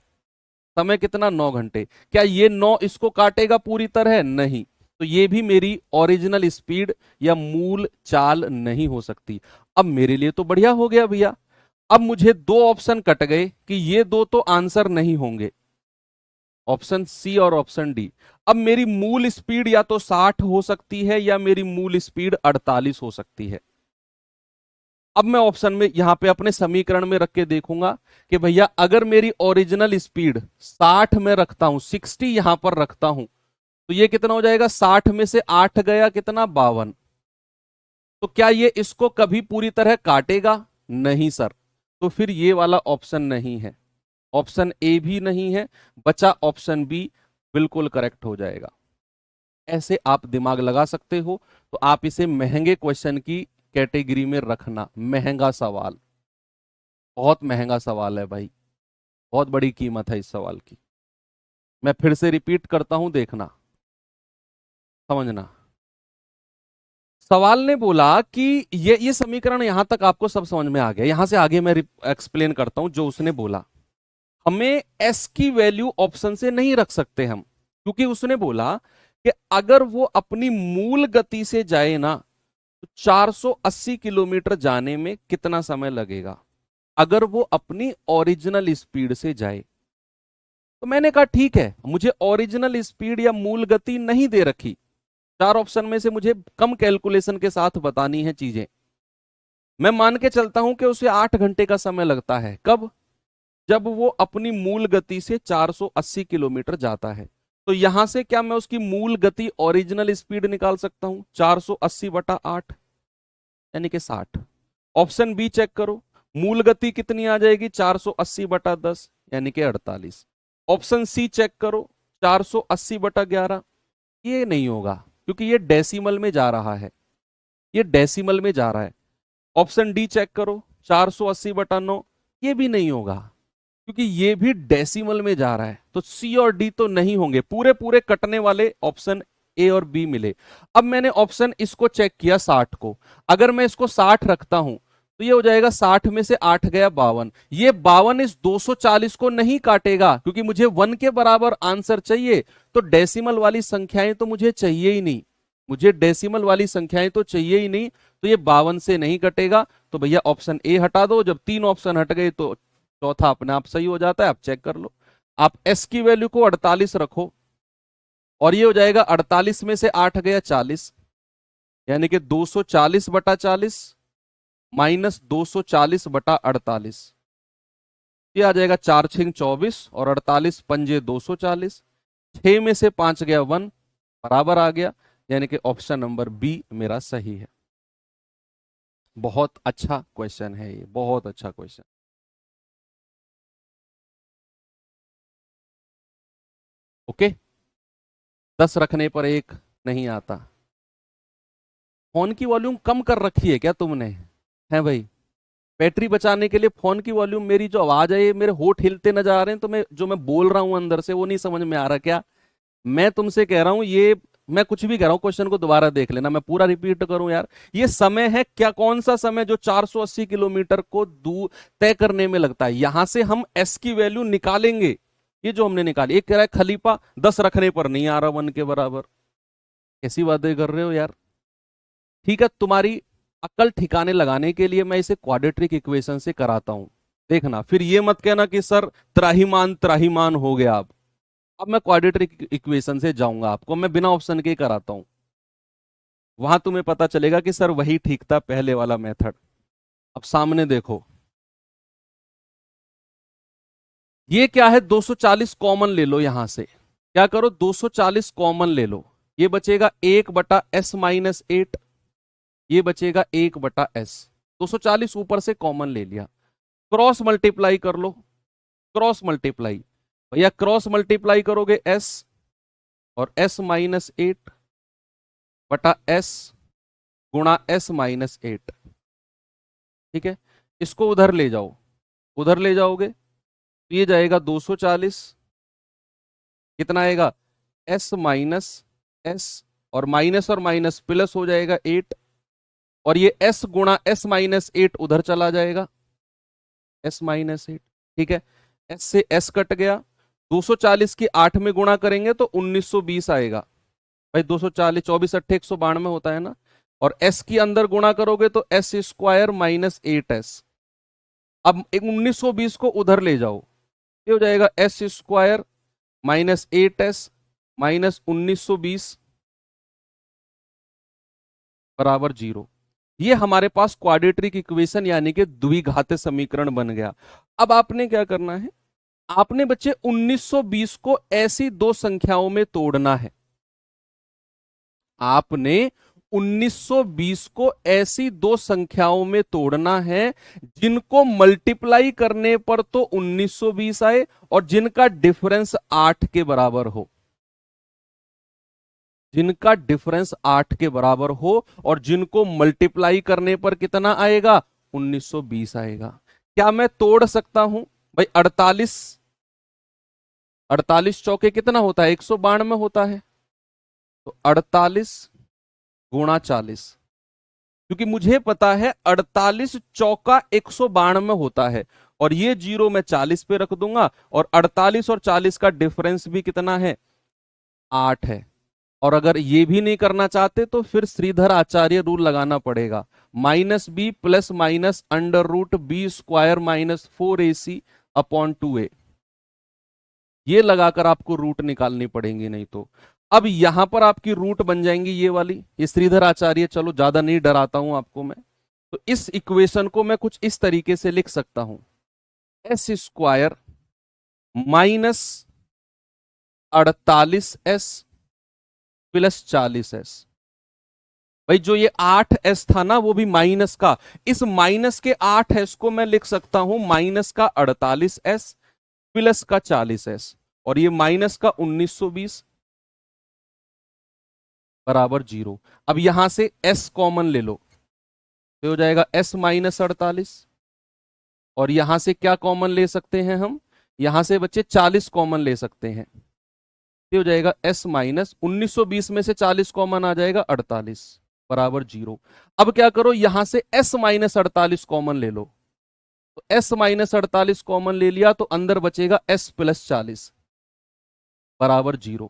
समय कितना? 9 घंटे। क्या ये 9 इसको काटेगा पूरी तरह? नहीं। तो ये भी मेरी ओरिजिनल स्पीड या मूल चाल नहीं हो सकती। अब मेरे लिए तो बढ़िया हो गया भैया, अब मुझे दो ऑप्शन कट गए कि ये दो तो आंसर नहीं होंगे, ऑप्शन सी और ऑप्शन डी। अब मेरी मूल स्पीड या तो 60 हो सकती है या मेरी मूल स्पीड 48 हो सकती है। अब मैं ऑप्शन में यहां पे अपने समीकरण में रख के देखूंगा कि भैया अगर मेरी ओरिजिनल स्पीड 60 में रखता हूं, 60 यहां पर रखता हूं, तो ये कितना हो जाएगा? 60 में से 8 गया कितना? 52। तो क्या ये इसको कभी पूरी तरह काटेगा? नहीं सर। तो फिर ये वाला ऑप्शन नहीं है, ऑप्शन ए भी नहीं है, बचा ऑप्शन बी, बिल्कुल करेक्ट हो जाएगा। ऐसे आप दिमाग लगा सकते हो। तो आप इसे महंगे क्वेश्चन की कैटेगरी में रखना। महंगा सवाल, बहुत महंगा सवाल है भाई, बहुत बड़ी कीमत है इस सवाल की। मैं फिर से रिपीट करता हूं, देखना, समझना। सवाल ने बोला कि ये समीकरण यहां तक आपको सब समझ में आ गया। यहां से आगे मैं एक्सप्लेन करता हूं जो उसने बोला। हमें एस की वैल्यू ऑप्शन से नहीं रख सकते हम, क्योंकि उसने बोला कि अगर वो अपनी मूल गति से जाए ना तो 480 किलोमीटर जाने में कितना समय लगेगा, अगर वो अपनी ओरिजिनल स्पीड से जाए। तो मैंने कहा ठीक है, मुझे ओरिजिनल स्पीड या मूल गति नहीं दे रखी, चार ऑप्शन में से मुझे कम कैलकुलेशन के साथ बतानी है चीजें। मैं मान के चलता हूं कि उसे 8 घंटे का समय लगता है। कब? जब वो अपनी मूल गति से 480 किलोमीटर जाता है। तो यहां से क्या मैं उसकी मूल गति ओरिजिनल स्पीड निकाल सकता हूं? 480 बटा 8 यानी कि 60। ऑप्शन बी चेक करो, मूल गति कितनी आ जाएगी? 480 बटा 10 यानी कि 48। ऑप्शन सी चेक करो, 480 बटा 11 ये नहीं होगा क्योंकि ये डेसिमल में जा रहा है, ये डेसिमल में जा रहा है। ऑप्शन डी चेक करो, 480/9, ये भी नहीं होगा क्योंकि ये भी डेसिमल में जा रहा है। तो सी और डी तो नहीं होंगे, पूरे पूरे कटने वाले ऑप्शन ए और बी मिले। अब मैंने ऑप्शन इसको चेक किया 60 को, अगर मैं इसको 60 रखता हूं तो ये हो जाएगा 60 में से 8 गया 52। ये 52 इस 240 को नहीं काटेगा क्योंकि मुझे 1 के बराबर आंसर चाहिए। तो डेसिमल वाली संख्याएं तो मुझे चाहिए ही नहीं, मुझे डेसिमल वाली संख्याएं तो चाहिए ही नहीं, तो ये 52 से नहीं कटेगा। तो भैया ऑप्शन ए हटा दो। जब 3 ऑप्शन हट गए तो चौथा अपने आप सही हो जाता है। आप चेक कर लो, आप एस की वैल्यू को 48 रखो और ये हो जाएगा 48 में से 8 गया 40, यानी कि 240/40 माइनस 240/48, ये आ जाएगा 4 6 24 और 48 पंजे 240, 6 में से 5 गया 1, बराबर आ गया, यानी कि ऑप्शन नंबर बी मेरा सही है। बहुत अच्छा क्वेश्चन है ये, बहुत अच्छा क्वेश्चन। ओके, 10 रखने पर 1 नहीं आता। फोन की वॉल्यूम कम कर रखी है क्या तुमने? है भाई, बैटरी बचाने के लिए फोन की वॉल्यूम, मेरी जो आवाज है ये मेरे होठ हिलते नजर आ रहे हैं, तो मैं जो मैं बोल रहा हूं अंदर से वो नहीं समझ में आ रहा क्या? मैं तुमसे कह रहा हूं ये, मैं कुछ भी कह रहा हूं, क्वेश्चन को दोबारा देख लेना, मैं पूरा रिपीट करूं यार। ये समय है क्या, कौन सा समय जो 480 किलोमीटर को दूर तय करने में लगता है? यहां से हम एस की वैल्यू निकालेंगे, ये जो हमने निकाली। एक कह रहा है खलीफा 10 रखने पर नहीं आ रहा 1 के बराबर, कैसी बातें कर रहे हो यार? ठीक है, तुम्हारी अकल ठिकाने लगाने के लिए मैं इसे क्वाड्रेटिक इक्वेशन से कराता हूं, देखना। फिर ये मत कहना कि सर त्राहिमाम त्राहिमाम हो गया। अब मैं क्वाड्रेटिक इक्वेशन से जाऊंगा, आपको मैं बिना ऑप्शन के कराता हूं, वहां तुम्हें पता चलेगा कि सर वही ठीक था पहले वाला मेथड। अब सामने देखो, ये क्या है, 240 कॉमन ले लो यहां से। क्या करो, 240 कॉमन ले लो, ये बचेगा 1/s-8, ये बचेगा 1/s। 240 ऊपर से कॉमन ले लिया, क्रॉस मल्टीप्लाई कर लो, क्रॉस मल्टीप्लाई। भैया क्रॉस मल्टीप्लाई करोगे s और s-8/s गुणा s-8, ठीक है। इसको उधर ले जाओ, उधर ले जाओगे तो ये जाएगा 240, कितना आएगा s-s, और माइनस प्लस हो जाएगा 8, और ये s गुणा s-8 उधर चला जाएगा, s-8, ठीक है। s से s कट गया, 240 की 8 में गुणा करेंगे तो 1920 आएगा। भाई 240, 24 8 192 होता है ना, और s की अंदर गुणा करोगे तो s² माइनस 8s। अब 1920 को उधर ले जाओ, ये हो जाएगा s² माइनस 8s माइनस 1920 बराबर 0। ये हमारे पास क्वाड्रेटिक इक्वेशन यानी कि द्विघात समीकरण बन गया। अब आपने क्या करना है, आपने बच्चे 1920 को ऐसी दो संख्याओं में तोड़ना है। आपने 1920 को ऐसी दो संख्याओं में तोड़ना है जिनको मल्टीप्लाई करने पर तो 1920 आए और जिनका डिफरेंस 8 के बराबर हो, जिनका डिफरेंस 8 के बराबर हो और जिनको मल्टीप्लाई करने पर कितना आएगा, 1920 आएगा। क्या मैं तोड़ सकता हूं भाई? 48, 48 चौके कितना होता है, 192 होता है, तो 48 गुणा 40, क्योंकि मुझे पता है 48 चौका 192 होता है, और ये जीरो मैं 40 पे रख दूंगा, और 48 और 40 का डिफरेंस भी कितना है, 8 है। और अगर ये भी नहीं करना चाहते तो फिर श्रीधर आचार्य रूल लगाना पड़ेगा, -b plus minus √b² minus 4ac/2a, ये लगाकर आपको रूट निकालनी पड़ेंगी, नहीं तो। अब यहां पर आपकी रूट बन जाएंगी ये वाली, ये श्रीधर आचार्य, चलो ज्यादा नहीं डराता हूं आपको मैं। तो इस इक्वेशन को मैं कुछ इस तरीके से लिख सकता हूं, s² minus 48s plus 40s। भाई जो ये 8s था ना वो भी माइनस का, इस माइनस के 8s को मैं लिख सकता हूं माइनस का 48s प्लस का 40s, और ये माइनस का 1920 बराबर 0। अब यहां से s कॉमन ले लो तो हो जाएगा s माइनस 48, और यहां से क्या कॉमन ले सकते हैं हम, यहां से बच्चे 40 कॉमन ले सकते हैं, ये हो जाएगा s माइनस 1920 में से 40 कॉमन आ जाएगा 48 बराबर 0। अब क्या करो, यहां से s माइनस 48 कॉमन ले लो, तो s माइनस 48 कॉमन ले लिया तो अंदर बचेगा s प्लस 40 बराबर 0।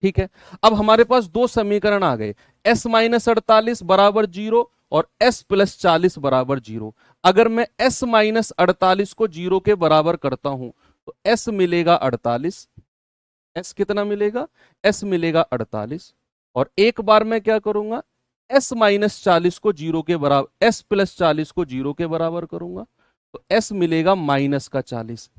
ठीक है, अब हमारे पास दो समीकरण आ गए, s माइनस 48 बराबर 0 और s प्लस 40 बराबर 0। अगर मैं s माइनस 48 को 0 के बराबर करता हूं तो s मिलेगा 48, s कितना मिलेगा, s मिलेगा 48, और एक बार मैं क्या करूंगा, s माइनस 40 को 0 के बराबर, s प्लस 40 को 0 के बराबर करूंगा तो s मिलेगा माइनस का 40।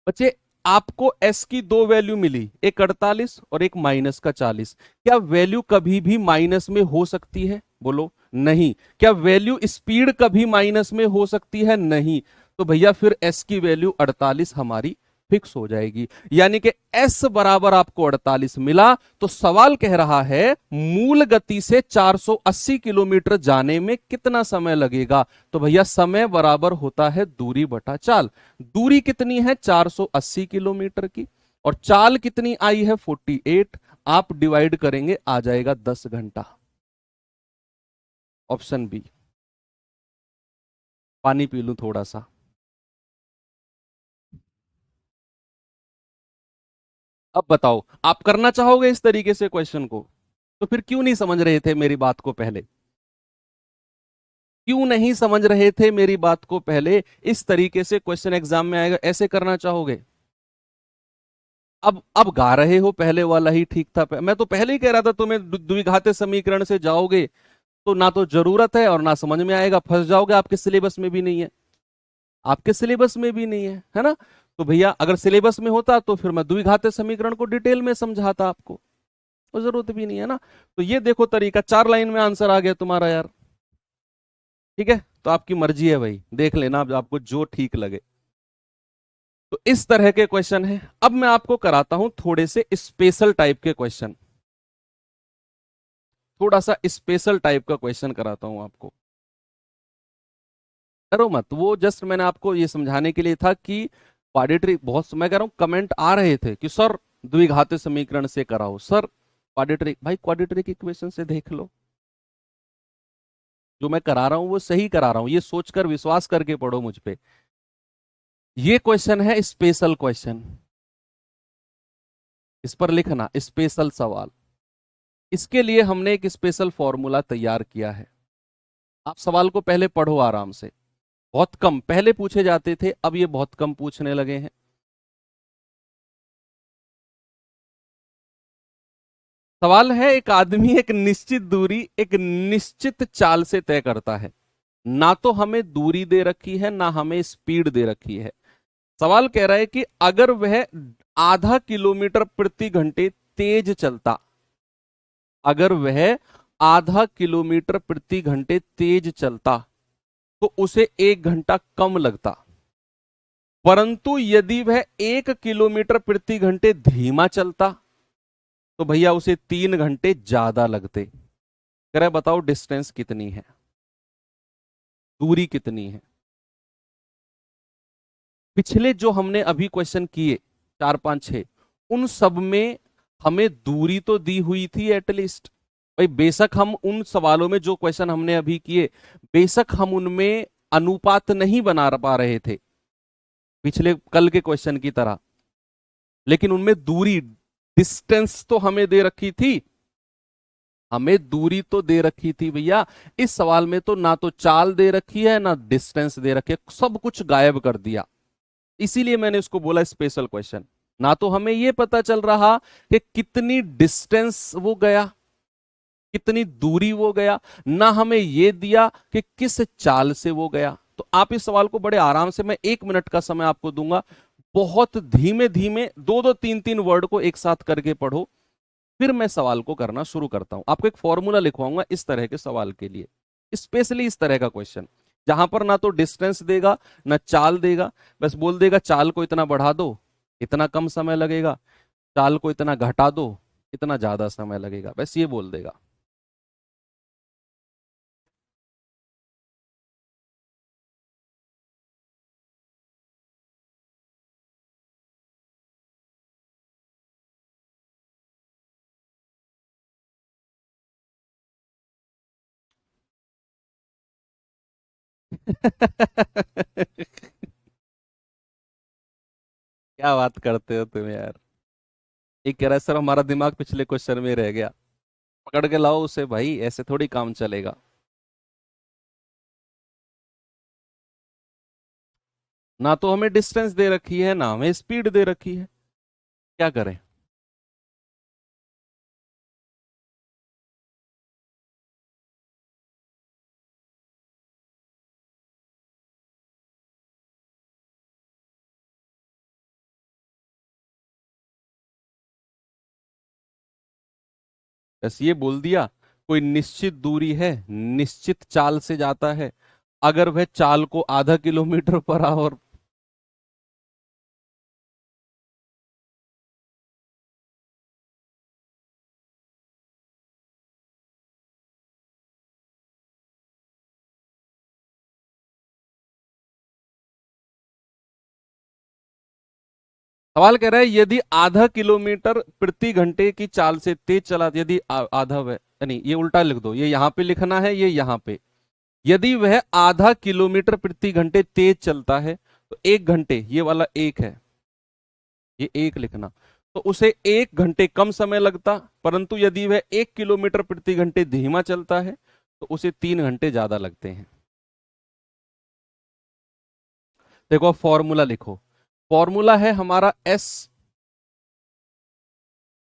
बच्चे आपको s की दो वैल्यू मिली, एक 48 और एक माइनस का 40। क्या वैल्यू कभी भी माइनस में हो सकती है, बोलो नहीं। क्या वैल्यू स्पीड कभी माइनस में हो सकती है, नहीं। तो भैया फिर s की वैल्यू 48 हमारी फिक्स हो जाएगी, यानी कि s बराबर आपको 48 मिला। तो सवाल कह रहा है मूल गति से 480 किलोमीटर जाने में कितना समय लगेगा, तो भैया समय बराबर होता है दूरी बटा चाल। दूरी कितनी है 480 किलोमीटर की, और चाल कितनी आई है 48, आप डिवाइड करेंगे आ जाएगा 10 घंटा। Option B. पानी पी लूं थोड़ा सा। अब बताओ आप करना चाहोगे इस तरीके से क्वेश्चन को, तो फिर क्यों नहीं समझ रहे थे मेरी बात को पहले, क्यों नहीं समझ रहे थे मेरी बात को पहले। इस तरीके से क्वेश्चन एग्जाम में आएगा, ऐसे करना चाहोगे। अब गा रहे हो पहले वाला ही ठीक था, मैं तो पहले ही कह रहा था तुम्हें द्विघात समीकरण से जाओगे तो ना तो जरूरत है और ना समझ में आएगा, फंस जाओगे, आपके सिलेबस में भी नहीं है, आपके सिलेबस में भी नहीं है ना। तो भैया अगर सिलेबस में होता तो फिर मैं द्विघात समीकरण को डिटेल में समझाता आपको, तो जरूरत भी नहीं है ना। तो ये देखो तरीका, 4 लाइन में आंसर आ गया तुम्हारा यार। ठीक है, तो आपकी मर्जी है भाई, देख लेना अब आपको जो ठीक लगे। तो इस तरह के क्वेश्चन है। अब मैं आपको कराता हूं थोड़े से स्पेशल टाइप के क्वेश्चन, थोड़ा सा स्पेशल टाइप का क्वेश्चन कराता हूं आपको। डरो मत, वो जस्ट मैंने आपको ये समझाने के लिए था कि क्वाड्रेटिक, बहुत मैं कह रहा हूं कमेंट आ रहे थे कि सर द्विघात समीकरण से कराओ, सर क्वाड्रेटिक, भाई क्वाड्रेटिक इक्वेशन से देख लो, जो मैं करा रहा हूं वो सही करा रहा हूं, ये सोचकर विश्वास करके पढ़ो मुझ पे। ये क्वेश्चन है स्पेशल क्वेश्चन, इस पर लिखना स्पेशल सवाल। इसके लिए हमने एक स्पेशल फॉर्मूला तैयार किया है। आप सवाल को पहले पढ़ो आराम से, बहुत कम पहले पूछे जाते थे, अब ये बहुत कम पूछने लगे हैं। सवाल है, एक आदमी एक निश्चित दूरी एक निश्चित चाल से तय करता है, ना तो हमें दूरी दे रखी है ना हमें स्पीड दे रखी है। सवाल कह रहा है कि अगर वह आधा किलोमीटर प्रति घंटे तेज चलता, अगर वह आधा किलोमीटर प्रति घंटे तेज चलता तो उसे 1 घंटा कम लगता, परंतु यदि वह 1 किलोमीटर प्रति घंटे धीमा चलता तो भैया उसे 3 घंटे ज्यादा लगते। कह रहा है बताओ डिस्टेंस कितनी है, दूरी कितनी है। पिछले जो हमने अभी क्वेश्चन किए 4 5 6, उन सब में हमें दूरी तो दी हुई थी एटलीस्ट। भाई बेशक हम उन सवालों में जो क्वेश्चन हमने अभी किए, बेशक हम उनमें अनुपात नहीं बना पा रहे थे पिछले कल के क्वेश्चन की तरह, लेकिन उनमें दूरी डिस्टेंस तो हमें दे रखी थी, हमें दूरी तो दे रखी थी भैया। इस सवाल में तो ना तो चाल दे रखी है ना डिस्टेंस दे रखी है, सब कुछ गायब कर दिया। इसीलिए मैंने इसको बोला स्पेशल क्वेश्चन। ना तो हमें यह पता चल रहा कि कितनी डिस्टेंस वो गया, कितनी दूरी वो गया, ना हमें यह दिया कि किस चाल से वो गया। तो आप इस सवाल को बड़े आराम से, मैं 1 मिनट का समय आपको दूंगा, बहुत धीमे धीमे 2 2 3 3 वर्ड को एक साथ करके पढ़ो, फिर मैं सवाल को करना शुरू करता हूं। आपको एक फॉर्मूला लिखवाऊंगा इस तरह के सवाल के लिए, स्पेशली इस तरह का क्वेश्चन जहां पर ना तो डिस्टेंस देगा ना चाल देगा, बस बोल देगा चाल को इतना बढ़ा दो इतना कम समय लगेगा, चाल को इतना घटा दो इतना ज्यादा समय लगेगा, बस ये बोल देगा। क्या बात करते हो तुम यार। एक कह रहा है सर हमारा दिमाग पिछले क्वेश्चन में रह गया। पकड़ के लाओ उसे भाई, ऐसे थोड़ी काम चलेगा। ना तो हमें डिस्टेंस दे रखी है ना हमें स्पीड दे रखी है, क्या करें। बस ये बोल दिया कोई निश्चित दूरी है, निश्चित चाल से जाता है, अगर वह चाल को आधा किलोमीटर पर आवर। सवाल कह रहा है यदि आधा किलोमीटर प्रति घंटे की चाल से तेज चला, यदि आधा वह, नहीं ये उल्टा लिख दो, ये यहां पे लिखना है, ये यहां पे। यदि वह आधा किलोमीटर प्रति घंटे तेज चलता है तो 1 घंटे, ये वाला एक है, ये एक लिखना, तो उसे 1 घंटे कम समय लगता, परंतु यदि वह 1 किलोमीटर प्रति घंटे धीमा चलता है तो उसे 3 घंटे ज्यादा लगते हैं। देखो फॉर्मूला लिखो। फॉर्मूला है हमारा एस,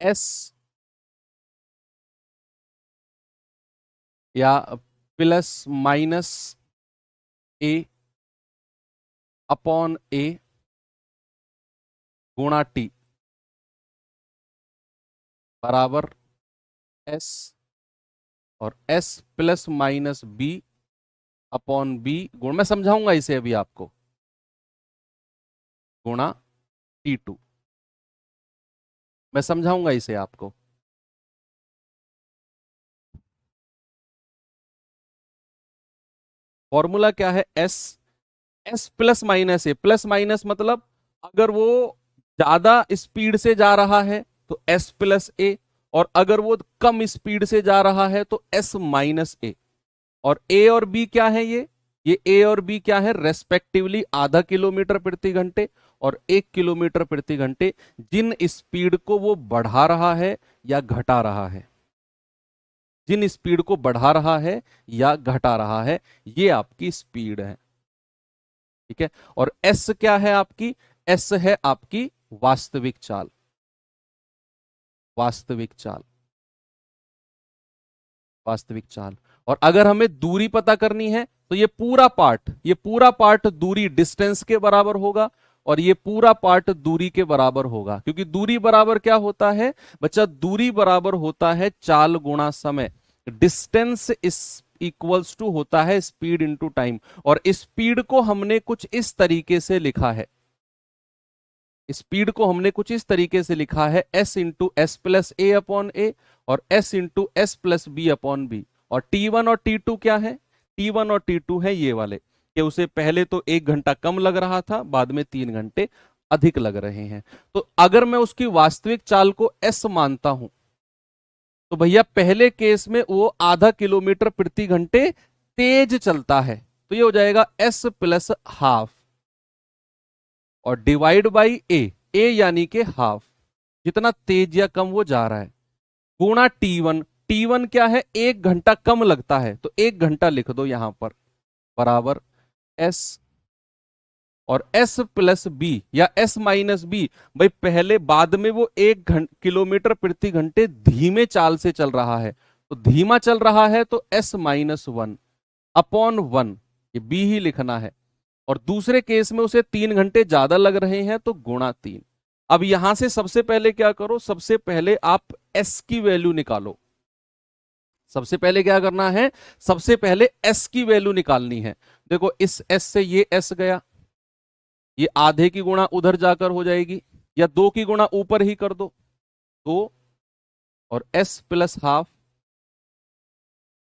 एस या plus minus A upon A गुणा टी बराबर एस, और S plus minus B upon B गुण, मैं समझाऊंगा इसे अभी आपको, गुणा T2। मैं समझाऊंगा इसे आपको। फॉर्मूला क्या है, एस, एस प्लस माइनस ए, प्लस माइनस मतलब अगर वो ज्यादा स्पीड से जा रहा है तो एस प्लस ए, और अगर वो कम स्पीड से जा रहा है तो एस माइनस ए। और ए और बी क्या है, ये ए और बी क्या है, रेस्पेक्टिवली आधा किलोमीटर प्रति घंटे और 1 किलोमीटर प्रति घंटे, जिन स्पीड को वो बढ़ा रहा है या घटा रहा है, जिन स्पीड को बढ़ा रहा है या घटा रहा है, ये आपकी स्पीड है। ठीक है, और एस क्या है आपकी, एस है आपकी वास्तविक चाल, वास्तविक चाल, वास्तविक चाल। और अगर हमें दूरी पता करनी है तो ये पूरा पार्ट, ये पूरा पार्ट दूरी डिस्टेंस के बराबर होगा, और ये पूरा पार्ट दूरी के बराबर होगा, क्योंकि दूरी बराबर क्या होता है बच्चा, दूरी बराबर होता है चाल गुणा समय। डिस्टेंस इस इक्वल्स टू होता है स्पीड इनटू टाइम, और स्पीड को हमने कुछ इस तरीके से लिखा है, स्पीड को हमने कुछ इस तरीके से लिखा है, S into S plus A upon A, और S into S plus B upon B. और T1 और T2 क्या है, T1 और T2 है ये वाले, कि उसे पहले तो 1 घंटा कम लग रहा था, बाद में 3 घंटे अधिक लग रहे हैं। तो अगर मैं उसकी वास्तविक चाल को एस मानता हूं तो भैया पहले केस में वो आधा किलोमीटर प्रति घंटे तेज चलता है, तो ये हो जाएगा एस प्लस हाफ, और डिवाइड बाई ए यानी के हाफ, जितना तेज या कम वो जा रहा है, गुणा T1। T1 क्या है, 1 घंटा कम लगता है, तो 1 घंटा लिख दो यहां पर, बराबर एस, और एस प्लस बी या एस माइनस बी, भाई पहले बाद में वो 1 किलोमीटर प्रति घंटे धीमे चाल से चल रहा है, तो धीमा चल रहा है तो S minus one upon one, ये बी ही लिखना है। और दूसरे केस में उसे 3 घंटे ज्यादा लग रहे हैं तो गुणा 3। अब यहां से सबसे पहले क्या करो, सबसे पहले आप एस की वैल्यू निकालो। सबसे पहले क्या करना है, सबसे पहले एस की वैल्यू निकालनी है। देखो इस एस से ये एस गया, ये आधे की गुणा उधर जाकर हो जाएगी, या 2 की गुणा ऊपर ही कर दो, 2 और एस प्लस हाफ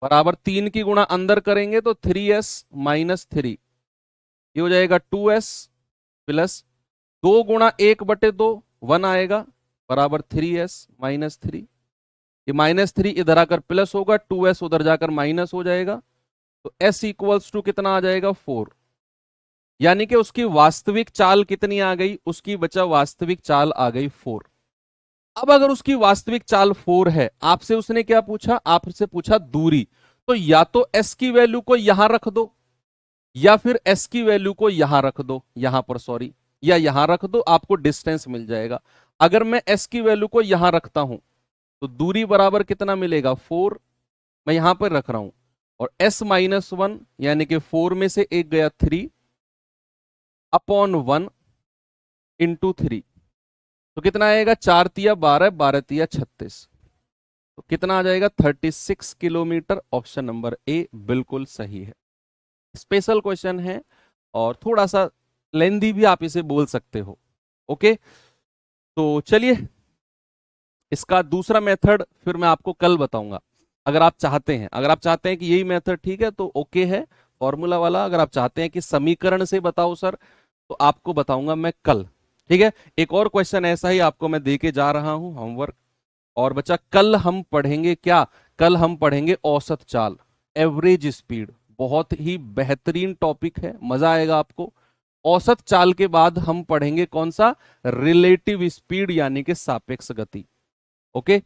बराबर 3 की गुणा अंदर करेंगे तो 3s माइनस 3, ये हो जाएगा 2s प्लस 2 गुणा 1/2 1 आएगा, बराबर 3s माइनस 3। ये माइनस 3 इधर आकर प्लस होगा, 2s उधर जाकर माइनस हो जाएगा, तो s इक्वल्स टू कितना आ जाएगा 4, यानी कि उसकी वास्तविक चाल कितनी आ गई, उसकी बचा वास्तविक चाल आ गई 4। अब अगर उसकी वास्तविक चाल 4 है, आपसे उसने क्या पूछा, आपसे पूछा दूरी, तो या तो s की वैल्यू को यहां रख दो या फिर s की वैल्यू को यहां रख दो, यहां पर सॉरी, या यहां रख दो, आपको डिस्टेंस मिल जाएगा। अगर मैं s की वैल्यू को यहां रखता हूं तो दूरी बराबर कितना मिलेगा 4, मैं यहां पर रख रहा हूं, और s-1 यानी कि 4 में से एक गया 3 अपॉन 1 इंटू 3, तो कितना आएगा 4 तिया 12, 12 तिया 36, तो कितना आ जाएगा 36 किलोमीटर। ऑप्शन नंबर ए बिल्कुल सही है। स्पेशल क्वेश्चन है और थोड़ा सा लेंदी भी आप इसे बोल सकते हो। ओके, तो चलिए इसका दूसरा मेथड फिर मैं आपको कल बताऊंगा। अगर आप चाहते हैं, कि यही मेथड ठीक है तो ओके है फॉर्मूला वाला, अगर आप चाहते हैं कि समीकरण से बताओ सर, तो आपको बताऊंगा मैं कल। ठीक है, एक और क्वेश्चन ऐसा ही आपको मैं दे के जा रहा हूं होमवर्क। और बच्चा कल हम पढ़ेंगे क्या, कल हम पढ़ेंगे औसत चाल, एवरेज स्पीड। बहुत ही बेहतरीन टॉपिक है, मजा आएगा आपको। औसत चाल के बाद हम पढ़ेंगे कौन सा, रिलेटिव स्पीड यानी कि सापेक्ष गति। ओके,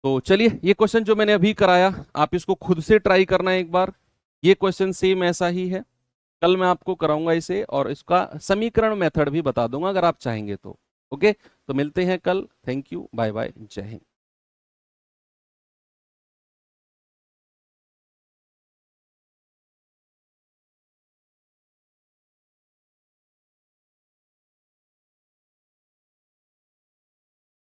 तो चलिए ये क्वेश्चन जो मैंने अभी कराया आप इसको खुद से ट्राई करना एक बार। ये क्वेश्चन सेम ऐसा ही है, कल मैं आपको कराऊंगा इसे और इसका समीकरण मेथड भी बता दूंगा अगर आप चाहेंगे तो। ओके, तो मिलते हैं कल। थैंक यू, बाय बाय, जय हिंद।